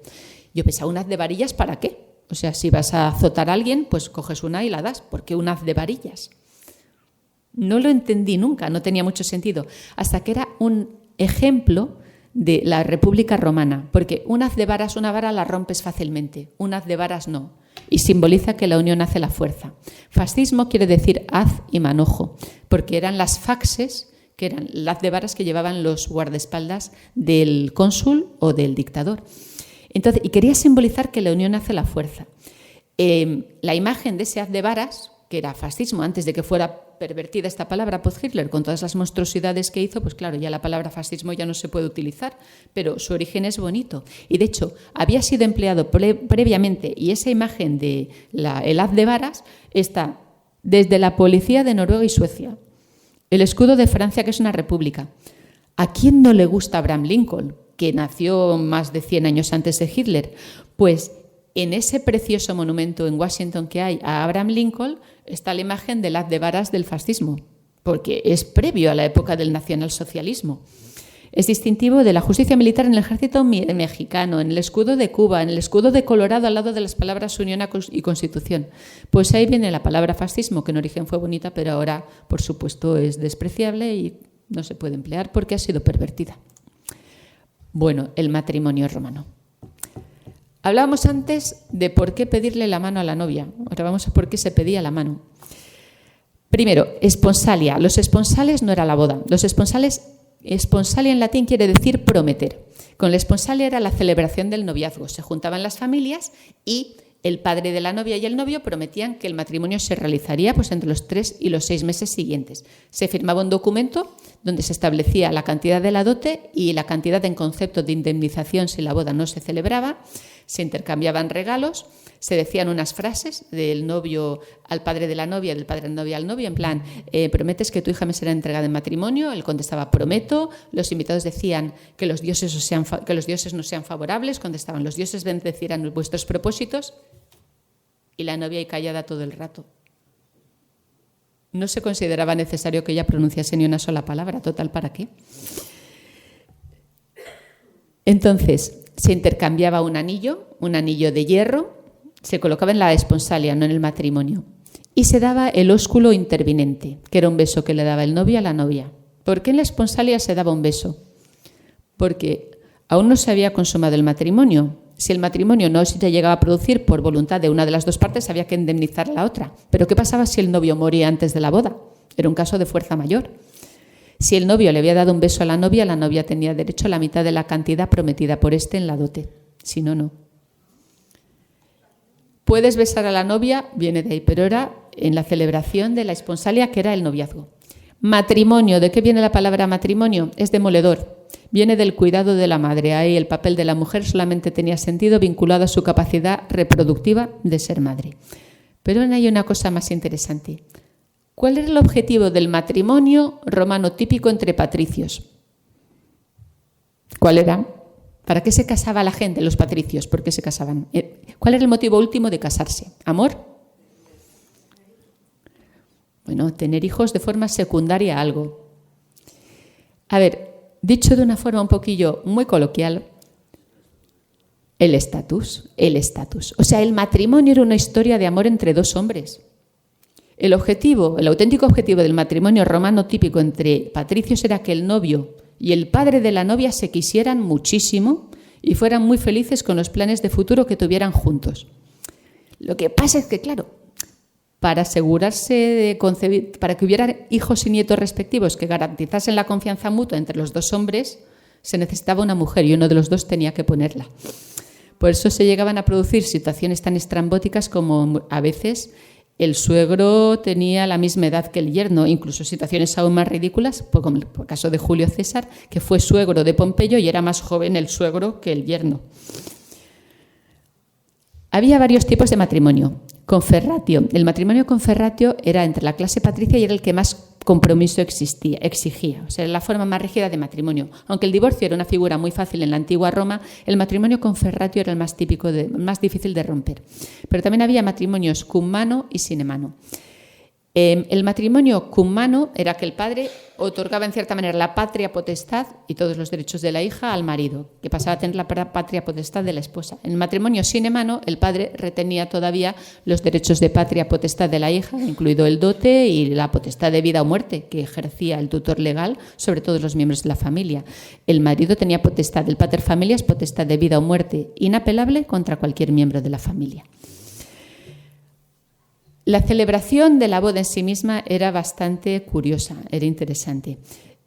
Yo pensaba, ¿un haz de varillas para qué? O sea, si vas a azotar a alguien, pues coges una y la das. ¿Por qué un haz de varillas? No lo entendí nunca, no tenía mucho sentido, hasta que era un ejemplo de la República Romana, porque un haz de varas, una vara la rompes fácilmente, un haz de varas no, y simboliza que la unión hace la fuerza. Fascismo quiere decir haz y manojo, porque eran las faxes, que eran el haz de varas que llevaban los guardaespaldas del cónsul o del dictador. Entonces, y quería simbolizar que la unión hace la fuerza. La imagen de ese haz de varas, que era fascismo, antes de que fuera pervertida esta palabra post-Hitler, con todas las monstruosidades que hizo, pues claro, ya la palabra fascismo ya no se puede utilizar, pero su origen es bonito. Y de hecho, había sido empleado previamente, y esa imagen de el haz de varas está desde la policía de Noruega y Suecia, el escudo de Francia, que es una república. ¿A quién no le gusta Abraham Lincoln, que nació más de 100 años antes de Hitler? Pues en ese precioso monumento en Washington que hay a Abraham Lincoln está la imagen del haz de varas del fascismo, porque es previo a la época del nacionalsocialismo. Es distintivo de la justicia militar en el ejército mexicano, en el escudo de Cuba, en el escudo de Colorado al lado de las palabras Unión y Constitución. Pues ahí viene la palabra fascismo, que en origen fue bonita, pero ahora, por supuesto, es despreciable y no se puede emplear porque ha sido pervertida. Bueno, el matrimonio romano. Hablábamos antes de por qué pedirle la mano a la novia. Ahora vamos a por qué se pedía la mano. Primero, esponsalia. Los esponsales no era la boda. Los esponsales, esponsalia en latín quiere decir prometer. Con la esponsalia era la celebración del noviazgo. Se juntaban las familias y el padre de la novia y el novio prometían que el matrimonio se realizaría pues, entre los 3 y los 6 meses siguientes. Se firmaba un documento donde se establecía la cantidad de la dote y la cantidad en concepto de indemnización si la boda no se celebraba. Se intercambiaban regalos, se decían unas frases del novio al padre de la novia, del padre de la novia al novio, en plan, ¿prometes que tu hija me será entregada en matrimonio? Él contestaba, prometo. Los invitados decían que los dioses no sean favorables, contestaban, los dioses bendecirán vuestros propósitos. Y la novia ahí callada todo el rato. No se consideraba necesario que ella pronunciase ni una sola palabra, total, ¿para qué? Entonces, se intercambiaba un anillo de hierro, se colocaba en la esponsalia, no en el matrimonio, y se daba el ósculo intervinente, que era un beso que le daba el novio a la novia. ¿Por qué en la esponsalia se daba un beso? Porque aún no se había consumado el matrimonio. Si el matrimonio no se llegaba a producir por voluntad de una de las dos partes, había que indemnizar a la otra. ¿Pero qué pasaba si el novio moría antes de la boda? Era un caso de fuerza mayor. Si el novio le había dado un beso a la novia tenía derecho a la mitad de la cantidad prometida por este en la dote. Si no, no. Puedes besar a la novia, viene de ahí, pero era en la celebración de la esponsalia, que era el noviazgo. Matrimonio, ¿de qué viene la palabra matrimonio? Es demoledor. Viene del cuidado de la madre. Ahí el papel de la mujer solamente tenía sentido vinculado a su capacidad reproductiva de ser madre. Pero hay una cosa más interesante. ¿Cuál era el objetivo del matrimonio romano típico entre patricios? ¿Cuál era? ¿Para qué se casaba la gente, los patricios? ¿Por qué se casaban? ¿Cuál era el motivo último de casarse? ¿Amor? Bueno, tener hijos de forma secundaria a algo. A ver, dicho de una forma un poquillo muy coloquial, el estatus. O sea, el matrimonio era una historia de amor entre dos hombres. El auténtico objetivo del matrimonio romano típico entre patricios era que el novio y el padre de la novia se quisieran muchísimo y fueran muy felices con los planes de futuro que tuvieran juntos. Lo que pasa es que, claro, para asegurarse de concebir, para que hubiera hijos y nietos respectivos que garantizasen la confianza mutua entre los dos hombres, se necesitaba una mujer y uno de los dos tenía que ponerla. Por eso se llegaban a producir situaciones tan estrambóticas como a veces el suegro tenía la misma edad que el yerno, incluso situaciones aún más ridículas, como el caso de Julio César, que fue suegro de Pompeyo y era más joven el suegro que el yerno. Había varios tipos de matrimonio. Conferratio. El matrimonio conferratio era entre la clase patricia y era el que más compromiso exigía. O sea, era la forma más rígida de matrimonio. Aunque el divorcio era una figura muy fácil en la antigua Roma, el matrimonio conferratio era el más típico, más difícil de romper. Pero también había matrimonios cum mano y sine mano. El matrimonio cumano era que el padre otorgaba en cierta manera la patria potestad y todos los derechos de la hija al marido, que pasaba a tener la patria potestad de la esposa. En el matrimonio sinemano, el padre retenía todavía los derechos de patria potestad de la hija, incluido el dote y la potestad de vida o muerte que ejercía el tutor legal sobre todos los miembros de la familia. El marido tenía potestad del pater familias, potestad de vida o muerte inapelable contra cualquier miembro de la familia. La celebración de la boda en sí misma era bastante curiosa, era interesante.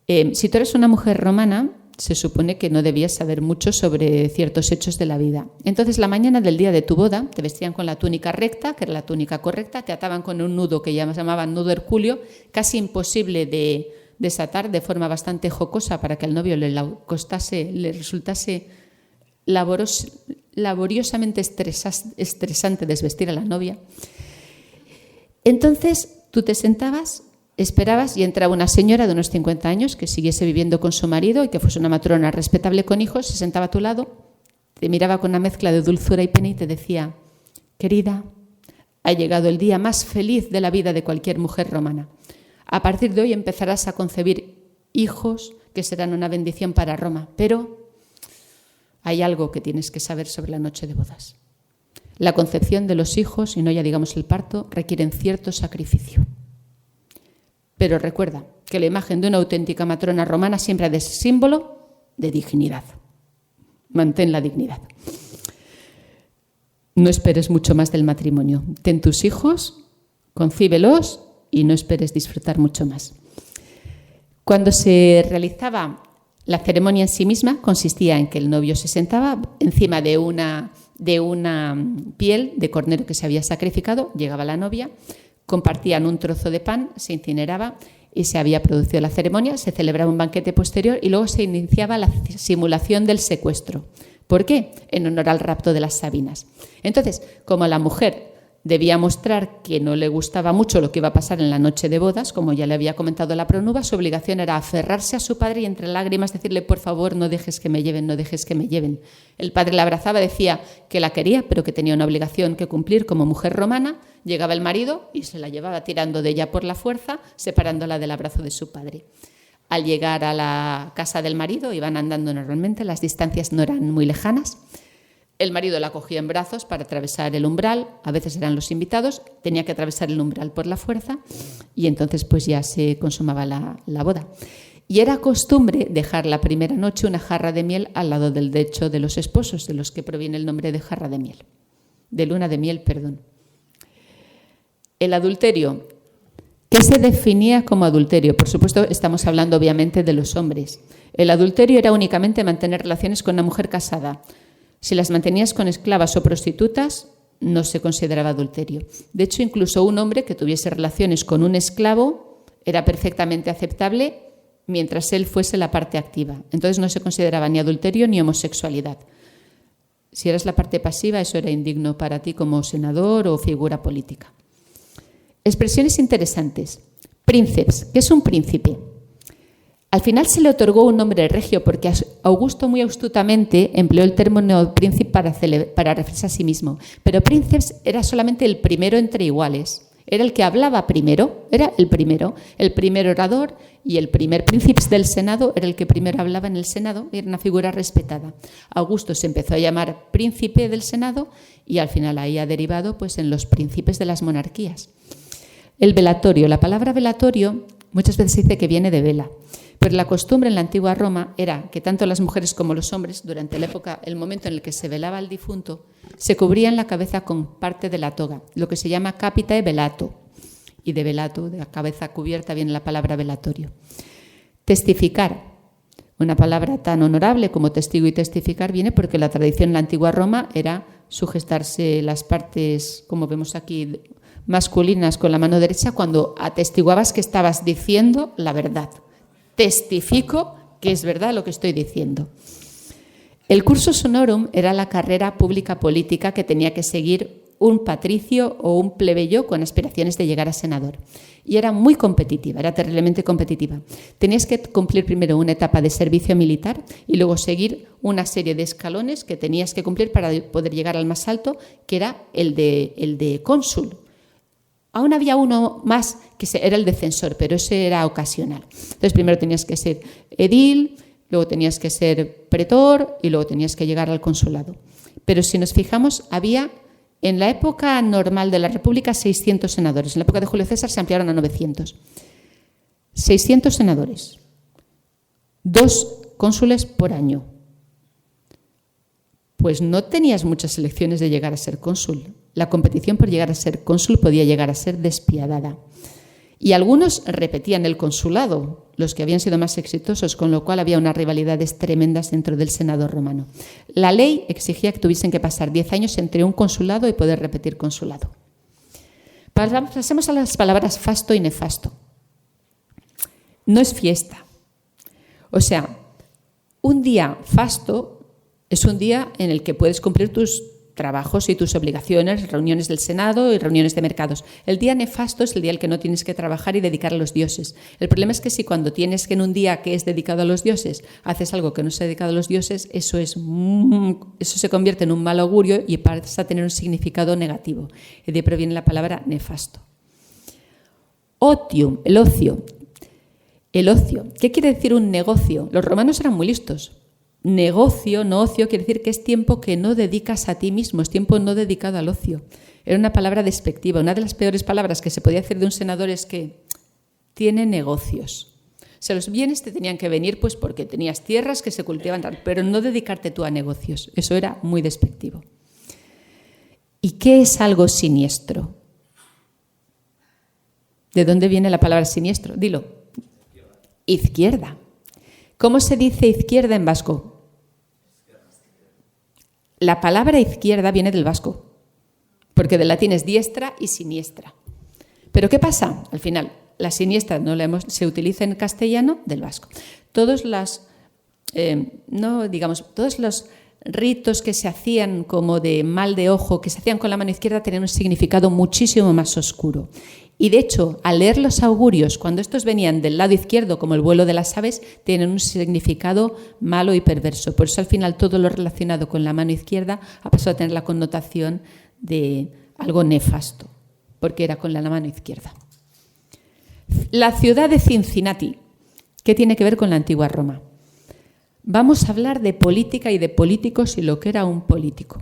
Si tú eres una mujer romana, se supone que no debías saber mucho sobre ciertos hechos de la vida. Entonces, la mañana del día de tu boda, te vestían con la túnica recta, que era la túnica correcta, te ataban con un nudo que llamaban nudo hercúleo, casi imposible de desatar, de forma bastante jocosa para que al novio le resultase laboriosamente estresante desvestir a la novia. Entonces tú te sentabas, esperabas y entraba una señora de unos 50 años que siguiese viviendo con su marido y que fuese una matrona respetable con hijos, se sentaba a tu lado, te miraba con una mezcla de dulzura y pena y te decía: querida, ha llegado el día más feliz de la vida de cualquier mujer romana. A partir de hoy empezarás a concebir hijos que serán una bendición para Roma, pero hay algo que tienes que saber sobre la noche de bodas. La concepción de los hijos, y no ya digamos el parto, requieren cierto sacrificio. Pero recuerda que la imagen de una auténtica matrona romana siempre ha de ser símbolo de dignidad. Mantén la dignidad. No esperes mucho más del matrimonio. Ten tus hijos, concíbelos y no esperes disfrutar mucho más. Cuando se realizaba la ceremonia en sí misma, consistía en que el novio se sentaba encima de una piel de cornero que se había sacrificado, llegaba la novia, compartían un trozo de pan, se incineraba y se había producido la ceremonia, se celebraba un banquete posterior y luego se iniciaba la simulación del secuestro. ¿Por qué? En honor al rapto de las Sabinas. Entonces, como la mujer debía mostrar que no le gustaba mucho lo que iba a pasar en la noche de bodas, como ya le había comentado la pronuba, su obligación era aferrarse a su padre y entre lágrimas decirle: por favor, no dejes que me lleven, no dejes que me lleven. El padre la abrazaba, decía que la quería, pero que tenía una obligación que cumplir como mujer romana. Llegaba el marido y se la llevaba tirando de ella por la fuerza, separándola del abrazo de su padre. Al llegar a la casa del marido, iban andando normalmente, las distancias no eran muy lejanas. El marido la cogía en brazos para atravesar el umbral, a veces eran los invitados, tenía que atravesar el umbral por la fuerza y entonces pues ya se consumaba la boda. Y era costumbre dejar la primera noche una jarra de miel al lado del lecho de los esposos, de los que proviene el nombre de jarra de miel, de luna de miel, perdón. El adulterio. ¿Qué se definía como adulterio? Por supuesto, estamos hablando obviamente de los hombres. El adulterio era únicamente mantener relaciones con una mujer casada. Si las mantenías con esclavas o prostitutas, no se consideraba adulterio. De hecho, incluso un hombre que tuviese relaciones con un esclavo era perfectamente aceptable mientras él fuese la parte activa. Entonces no se consideraba ni adulterio ni homosexualidad. Si eras la parte pasiva, eso era indigno para ti como senador o figura política. Expresiones interesantes. Princeps. ¿Qué es un príncipe? Al final se le otorgó un nombre regio porque Augusto muy astutamente empleó el término príncipe para referirse a sí mismo. Pero princeps era solamente el primero entre iguales. Era el que hablaba primero, era el primer orador y el primer príncipe del Senado era el que primero hablaba en el Senado, era una figura respetada. Augusto se empezó a llamar príncipe del Senado y al final ahí ha derivado pues, en los príncipes de las monarquías. El velatorio. La palabra velatorio muchas veces se dice que viene de vela. Pero la costumbre en la antigua Roma era que tanto las mujeres como los hombres, durante la época, el momento en el que se velaba al difunto, se cubrían la cabeza con parte de la toga, lo que se llama capitae velato. Y de velato, de la cabeza cubierta, viene la palabra velatorio. Testificar. Una palabra tan honorable como testigo y testificar viene porque la tradición en la antigua Roma era sujetarse las partes, como vemos aquí, masculinas con la mano derecha cuando atestiguabas que estabas diciendo la verdad. Testifico que es verdad lo que estoy diciendo. El cursus honorum era la carrera pública política que tenía que seguir un patricio o un plebeyo con aspiraciones de llegar a senador. Y era muy competitiva, era terriblemente competitiva. Tenías que cumplir primero una etapa de servicio militar y luego seguir una serie de escalones que tenías que cumplir para poder llegar al más alto, que era el de cónsul. Aún había uno más que era el de censor, pero ese era ocasional. Entonces primero tenías que ser edil, luego tenías que ser pretor y luego tenías que llegar al consulado. Pero si nos fijamos, había en la época normal de la República 600 senadores. En la época de Julio César se ampliaron a 900. 600 senadores, 2 cónsules por año. Pues no tenías muchas elecciones de llegar a ser cónsul. La competición por llegar a ser cónsul podía llegar a ser despiadada. Y algunos repetían el consulado, los que habían sido más exitosos, con lo cual había unas rivalidades tremendas dentro del Senado romano. La ley exigía que tuviesen que pasar 10 años entre un consulado y poder repetir consulado. Pasemos a las palabras fasto y nefasto. No es fiesta. O sea, un día fasto es un día en el que puedes cumplir tus trabajos y tus obligaciones, reuniones del Senado y reuniones de mercados. El día nefasto es el día en el que no tienes que trabajar y dedicar a los dioses. El problema es que si cuando tienes que en un día que es dedicado a los dioses haces algo que no es dedicado a los dioses, eso se convierte en un mal augurio y pasa a tener un significado negativo. Y de ahí proviene la palabra nefasto. Otium, el ocio. El ocio. ¿Qué quiere decir un negocio? Los romanos eran muy listos. Negocio, no ocio, quiere decir que es tiempo que no dedicas a ti mismo, es tiempo no dedicado al ocio. Era una palabra despectiva. Una de las peores palabras que se podía decir de un senador es que tiene negocios. O sea, los bienes te tenían que venir pues porque tenías tierras que se cultivaban, pero no dedicarte tú a negocios. Eso era muy despectivo. ¿Y qué es algo siniestro? ¿De dónde viene la palabra siniestro? Dilo. Izquierda. ¿Cómo se dice izquierda en vasco? La palabra izquierda viene del vasco, porque del latín es diestra y siniestra. ¿Pero qué pasa? Al final, la siniestra se utiliza en castellano del vasco. Todos los ritos que se hacían como de mal de ojo, que se hacían con la mano izquierda, tenían un significado muchísimo más oscuro. Y de hecho, al leer los augurios, cuando estos venían del lado izquierdo, como el vuelo de las aves, tienen un significado malo y perverso. Por eso al final todo lo relacionado con la mano izquierda ha pasado a tener la connotación de algo nefasto, porque era con la mano izquierda. La ciudad de Cincinnati, ¿qué tiene que ver con la antigua Roma? Vamos a hablar de política y de políticos y lo que era un político.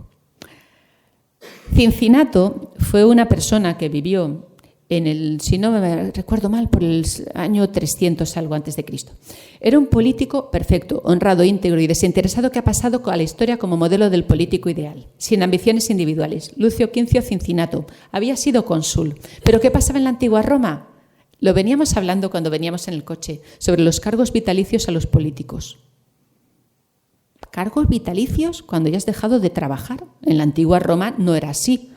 Cincinnato fue una persona que vivió si no me recuerdo mal, por el año 300 algo antes de Cristo. Era un político perfecto, honrado, íntegro y desinteresado que ha pasado a la historia como modelo del político ideal, sin ambiciones individuales. Lucio Quincio Cincinnato había sido cónsul. ¿Pero qué pasaba en la antigua Roma? Lo veníamos hablando cuando veníamos en el coche, sobre los cargos vitalicios a los políticos. ¿Cargos vitalicios cuando ya has dejado de trabajar? En la antigua Roma no era así.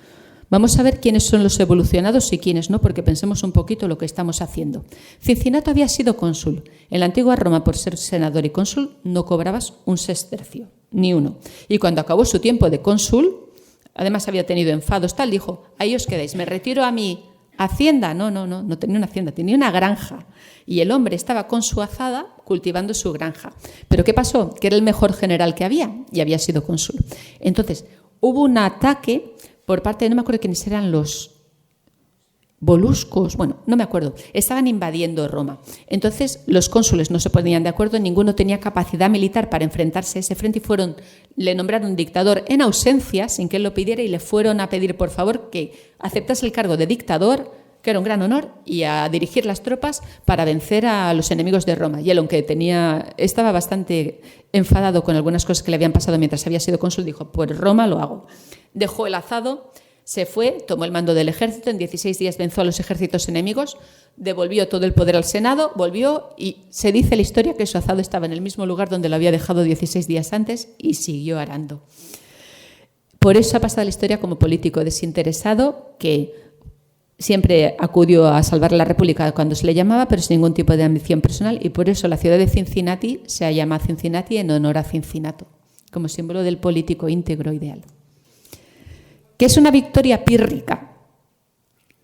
Vamos a ver quiénes son los evolucionados y quiénes no, porque pensemos un poquito lo que estamos haciendo. Cincinnato había sido cónsul. En la antigua Roma, por ser senador y cónsul, no cobrabas un sestercio, ni uno. Y cuando acabó su tiempo de cónsul, además había tenido enfados, dijo, ahí os quedáis, me retiro a mi hacienda. No tenía una hacienda, tenía una granja. Y el hombre estaba con su azada cultivando su granja. ¿Pero qué pasó? Que era el mejor general que había y había sido cónsul. Entonces, hubo un ataque por parte de, no me acuerdo quiénes eran los voluscos, no me acuerdo, estaban invadiendo Roma. Entonces los cónsules no se ponían de acuerdo, ninguno tenía capacidad militar para enfrentarse a ese frente y le nombraron dictador en ausencia, sin que él lo pidiera, y le fueron a pedir por favor que aceptase el cargo de dictador, que era un gran honor, y a dirigir las tropas para vencer a los enemigos de Roma. Y él, aunque estaba bastante enfadado con algunas cosas que le habían pasado mientras había sido cónsul, dijo, pues Roma lo hago. Dejó el azado, se fue, tomó el mando del ejército, en 16 días venció a los ejércitos enemigos, devolvió todo el poder al Senado, volvió y se dice la historia que su azado estaba en el mismo lugar donde lo había dejado 16 días antes y siguió arando. Por eso ha pasado la historia como político desinteresado que siempre acudió a salvar la República cuando se le llamaba, pero sin ningún tipo de ambición personal, y por eso la ciudad de Cincinnati se llama Cincinnati en honor a Cincinnato, como símbolo del político íntegro ideal. Que es una victoria pírrica.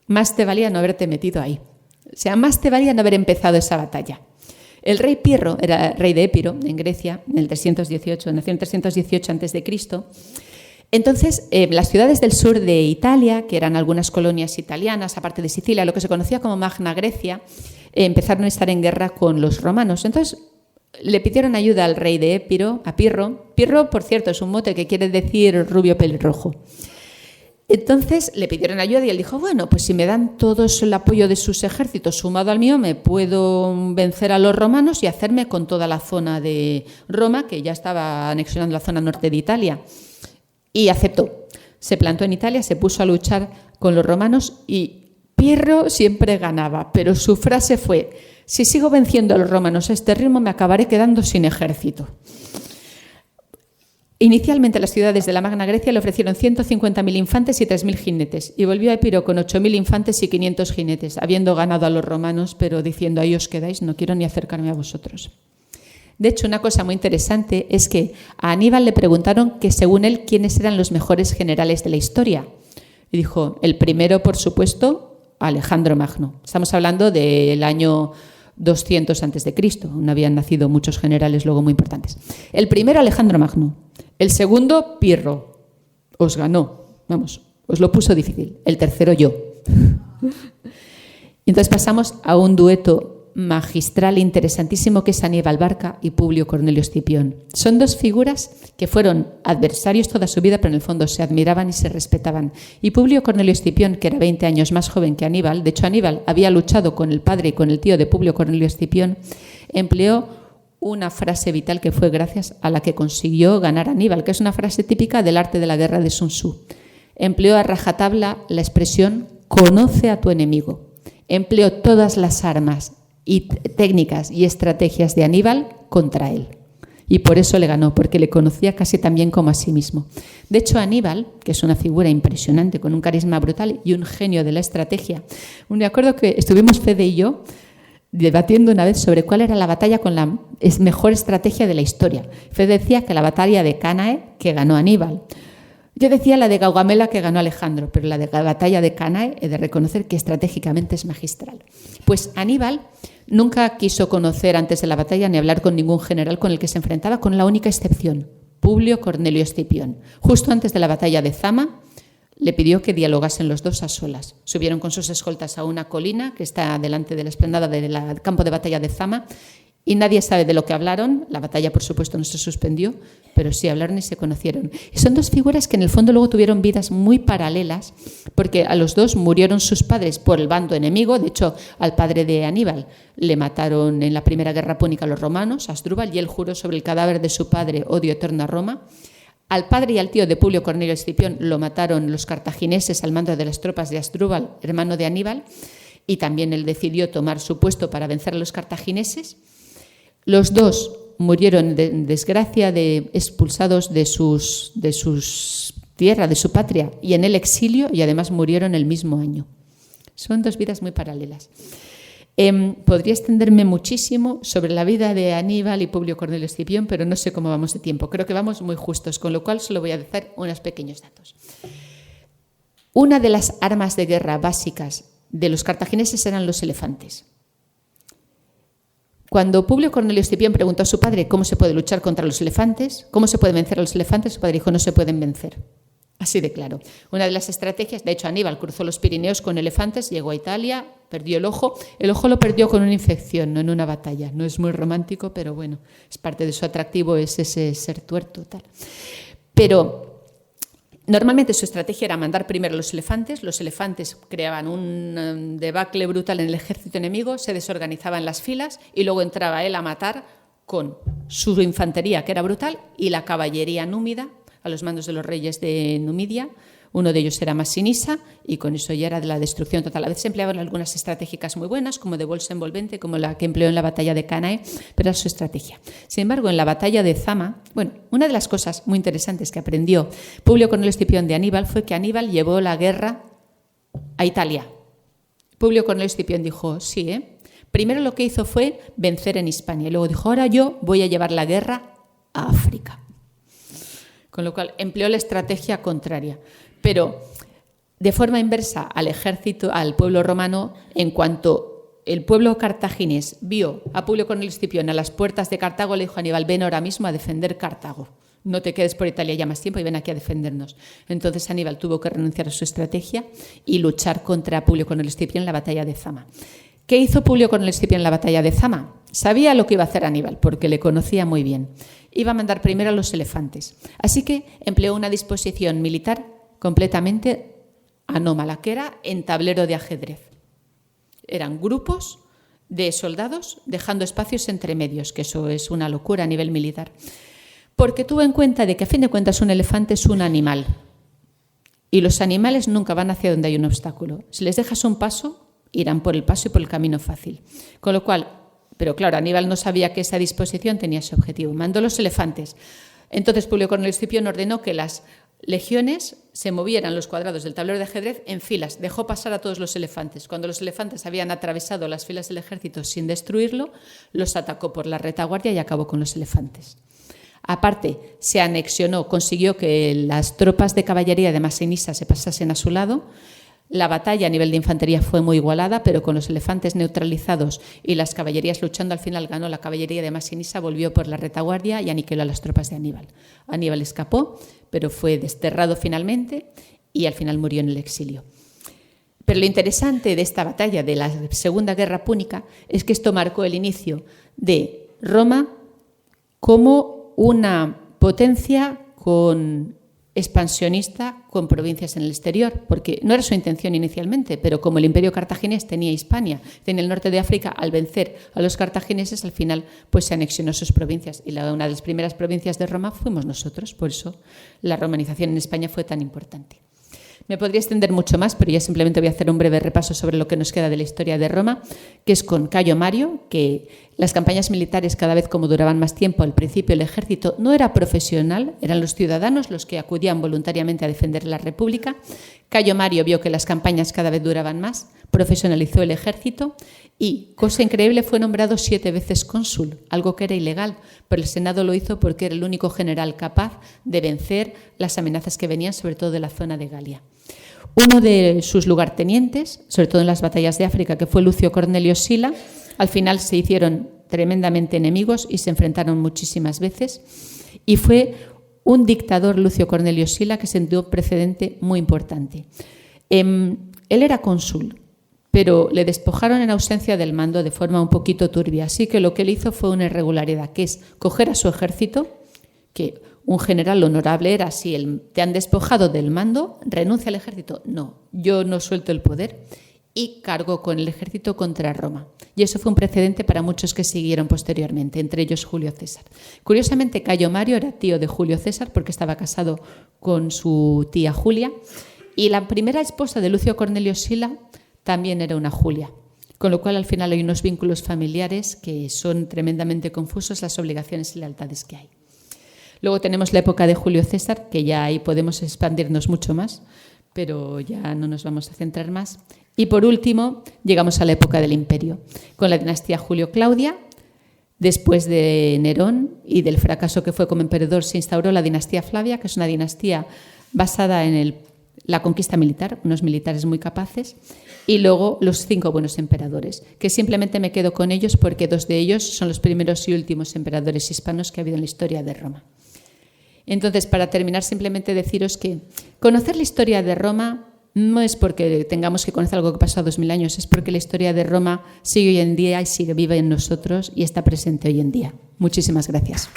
Más te valía no haberte metido ahí. O sea, más te valía no haber empezado esa batalla. El rey Pirro era rey de Épiro, en Grecia, en el 318, nació en 318 a.C. Entonces, las ciudades del sur de Italia, que eran algunas colonias italianas, aparte de Sicilia, lo que se conocía como Magna Grecia, empezaron a estar en guerra con los romanos. Entonces, le pidieron ayuda al rey de Epiro, a Pirro. Pirro, por cierto, es un mote que quiere decir rubio pelirrojo. Entonces le pidieron ayuda y él dijo, bueno, pues si me dan todos el apoyo de sus ejércitos sumado al mío, me puedo vencer a los romanos y hacerme con toda la zona de Roma, que ya estaba anexionando la zona norte de Italia. Y aceptó. Se plantó en Italia, se puso a luchar con los romanos y Pirro siempre ganaba, pero su frase fue, si sigo venciendo a los romanos a este ritmo, me acabaré quedando sin ejército. Inicialmente las ciudades de la Magna Grecia le ofrecieron 150.000 infantes y 3.000 jinetes y volvió a Epiro con 8.000 infantes y 500 jinetes, habiendo ganado a los romanos, pero diciendo, ahí os quedáis, no quiero ni acercarme a vosotros. De hecho, una cosa muy interesante es que a Aníbal le preguntaron que, según él, quiénes eran los mejores generales de la historia. Y dijo, el primero, por supuesto, Alejandro Magno. Estamos hablando del año 200 a.C., no habían nacido muchos generales luego muy importantes. El primero, Alejandro Magno. El segundo, Pirro. Os ganó, vamos, os lo puso difícil. El tercero, yo. Y entonces pasamos a un dueto magistral interesantísimo que es Aníbal Barca y Publio Cornelio Escipión. Son dos figuras que fueron adversarios toda su vida, pero en el fondo se admiraban y se respetaban. Y Publio Cornelio Escipión, que era 20 años más joven que Aníbal, de hecho Aníbal había luchado con el padre y con el tío de Publio Cornelio Escipión, empleó una frase vital que fue gracias a la que consiguió ganar a Aníbal, que es una frase típica del arte de la guerra de Sun Tzu. Empleó a rajatabla la expresión conoce a tu enemigo. Empleó todas las armas y técnicas y estrategias de Aníbal contra él. Y por eso le ganó, porque le conocía casi tan bien como a sí mismo. De hecho, Aníbal, que es una figura impresionante, con un carisma brutal y un genio de la estrategia. Me acuerdo que estuvimos Fede y yo debatiendo una vez sobre cuál era la batalla con la mejor estrategia de la historia. Fede decía que la batalla de Cánae, que ganó Aníbal. Yo decía la de Gaugamela, que ganó Alejandro, pero la de la batalla de Cánae he de reconocer que estratégicamente es magistral. Pues Aníbal nunca quiso conocer antes de la batalla ni hablar con ningún general con el que se enfrentaba, con la única excepción, Publio Cornelio Escipión. Justo antes de la batalla de Zama, le pidió que dialogasen los dos a solas. Subieron con sus escoltas a una colina que está delante de la explanada del campo de batalla de Zama y nadie sabe de lo que hablaron. La batalla, por supuesto, no se suspendió, pero sí hablaron y se conocieron. Y son dos figuras que en el fondo luego tuvieron vidas muy paralelas, porque a los dos murieron sus padres por el bando enemigo. De hecho, al padre de Aníbal le mataron en la primera guerra púnica los romanos, Asdrúbal, y él juró sobre el cadáver de su padre odio eterno a Roma. Al padre y al tío de Publio Cornelio Escipión lo mataron los cartagineses al mando de las tropas de Asdrúbal, hermano de Aníbal, y también él decidió tomar su puesto para vencer a los cartagineses. Los dos murieron en desgracia, expulsados de sus tierra, de su patria, y en el exilio, y además murieron el mismo año. Son dos vidas muy paralelas. Podría extenderme muchísimo sobre la vida de Aníbal y Publio Cornelio Escipión, pero no sé cómo vamos de tiempo. Creo que vamos muy justos, con lo cual solo voy a decir unos pequeños datos. Una de las armas de guerra básicas de los cartagineses eran los elefantes. Cuando Publio Cornelio Escipión preguntó a su padre cómo se puede luchar contra los elefantes, cómo se puede vencer a los elefantes, su padre dijo, no se pueden vencer. Así de claro. Una de las estrategias, de hecho Aníbal cruzó los Pirineos con elefantes, llegó a Italia, perdió el ojo lo perdió con una infección, no en una batalla. No es muy romántico, pero bueno, es parte de su atractivo, es ese ser tuerto, tal. Pero normalmente su estrategia era mandar primero a los elefantes creaban un debacle brutal en el ejército enemigo, se desorganizaban las filas y luego entraba él a matar con su infantería, que era brutal, y la caballería númida, a los mandos de los reyes de Numidia. Uno de ellos era Masinisa y con eso ya era de la destrucción total. A veces empleaban algunas estratégicas muy buenas, como de bolsa envolvente, como la que empleó en la batalla de Cánae, pero era su estrategia. Sin embargo, en la batalla de Zama, una de las cosas muy interesantes que aprendió Publio Cornelio Escipión de Aníbal fue que Aníbal llevó la guerra a Italia. Publio Cornelio Escipión dijo, sí, Primero lo que hizo fue vencer en Hispania y luego dijo, ahora yo voy a llevar la guerra a África. Con lo cual empleó la estrategia contraria. Pero de forma inversa al ejército, al pueblo romano, en cuanto el pueblo cartaginés vio a Publio Cornelio Escipión a las puertas de Cartago, le dijo a Aníbal, ven ahora mismo a defender Cartago. no te quedes por Italia ya más tiempo y ven aquí a defendernos. Entonces Aníbal tuvo que renunciar a su estrategia y luchar contra Publio Cornelio Escipión en la batalla de Zama. ¿Qué hizo Publio Cornelio Escipión en la batalla de Zama? Sabía lo que iba a hacer Aníbal, porque le conocía muy bien. Iba a mandar primero a los elefantes. Así que empleó una disposición militar completamente anómala, que era en tablero de ajedrez. Eran grupos de soldados dejando espacios entre medios, que eso es una locura a nivel militar. Porque tuvo en cuenta de que a fin de cuentas un elefante es un animal y los animales nunca van hacia donde hay un obstáculo. Si les dejas un paso, irán por el paso y por el camino fácil. Con lo cual, pero claro, Aníbal no sabía que esa disposición tenía ese objetivo. Mandó los elefantes. Entonces Publio Cornelio Escipión ordenó que las legiones se movieran los cuadrados del tablero de ajedrez en filas. Dejó pasar a todos los elefantes. Cuando los elefantes habían atravesado las filas del ejército sin destruirlo, los atacó por la retaguardia y acabó con los elefantes. Aparte, se anexionó, consiguió que las tropas de caballería de Masinisa se pasasen a su lado. La batalla a nivel de infantería fue muy igualada, pero con los elefantes neutralizados y las caballerías luchando, al final ganó la caballería de Masinisa, volvió por la retaguardia y aniquiló a las tropas de Aníbal. Aníbal escapó, pero fue desterrado finalmente y al final murió en el exilio. Pero lo interesante de esta batalla, de la Segunda Guerra Púnica, es que esto marcó el inicio de Roma como una potencia expansionista con provincias en el exterior, porque no era su intención inicialmente, pero como el imperio cartaginés tenía Hispania, tenía el norte de África, al vencer a los cartagineses, al final pues se anexionó sus provincias y una de las primeras provincias de Roma fuimos nosotros, por eso la romanización en España fue tan importante. Me podría extender mucho más, pero ya simplemente voy a hacer un breve repaso sobre lo que nos queda de la historia de Roma, que es con Cayo Mario, que las campañas militares cada vez como duraban más tiempo, al principio el ejército no era profesional, eran los ciudadanos los que acudían voluntariamente a defender la República. Cayo Mario vio que las campañas cada vez duraban más, profesionalizó el ejército y, cosa increíble, fue nombrado 7 veces cónsul, algo que era ilegal, pero el Senado lo hizo porque era el único general capaz de vencer las amenazas que venían, sobre todo de la zona de Galia. Uno de sus lugartenientes, sobre todo en las batallas de África, que fue Lucio Cornelio Sila, al final se hicieron tremendamente enemigos y se enfrentaron muchísimas veces. Y fue un dictador, Lucio Cornelio Sila, que sentó un precedente muy importante. Él era cónsul, pero le despojaron en ausencia del mando de forma un poquito turbia. Así que lo que él hizo fue una irregularidad, que es coger a su ejército, que un general honorable era, si te han despojado del mando, renuncia al ejército. No, yo no suelto el poder, y cargó con el ejército contra Roma. Y eso fue un precedente para muchos que siguieron posteriormente, entre ellos Julio César. Curiosamente, Cayo Mario era tío de Julio César porque estaba casado con su tía Julia, y la primera esposa de Lucio Cornelio Sila también era una Julia. Con lo cual, al final hay unos vínculos familiares que son tremendamente confusos, las obligaciones y lealtades que hay. Luego tenemos la época de Julio César, que ya ahí podemos expandirnos mucho más, pero ya no nos vamos a centrar más. Y por último, llegamos a la época del Imperio, con la dinastía Julio-Claudia. Después de Nerón y del fracaso que fue como emperador, se instauró la dinastía Flavia, que es una dinastía basada en la conquista militar, unos militares muy capaces, y luego los 5 buenos emperadores, que simplemente me quedo con ellos porque 2 de ellos son los primeros y últimos emperadores hispanos que ha habido en la historia de Roma. Entonces, para terminar, simplemente deciros que conocer la historia de Roma no es porque tengamos que conocer algo que pasó a 2000 años, es porque la historia de Roma sigue hoy en día y sigue viva en nosotros y está presente hoy en día. Muchísimas gracias.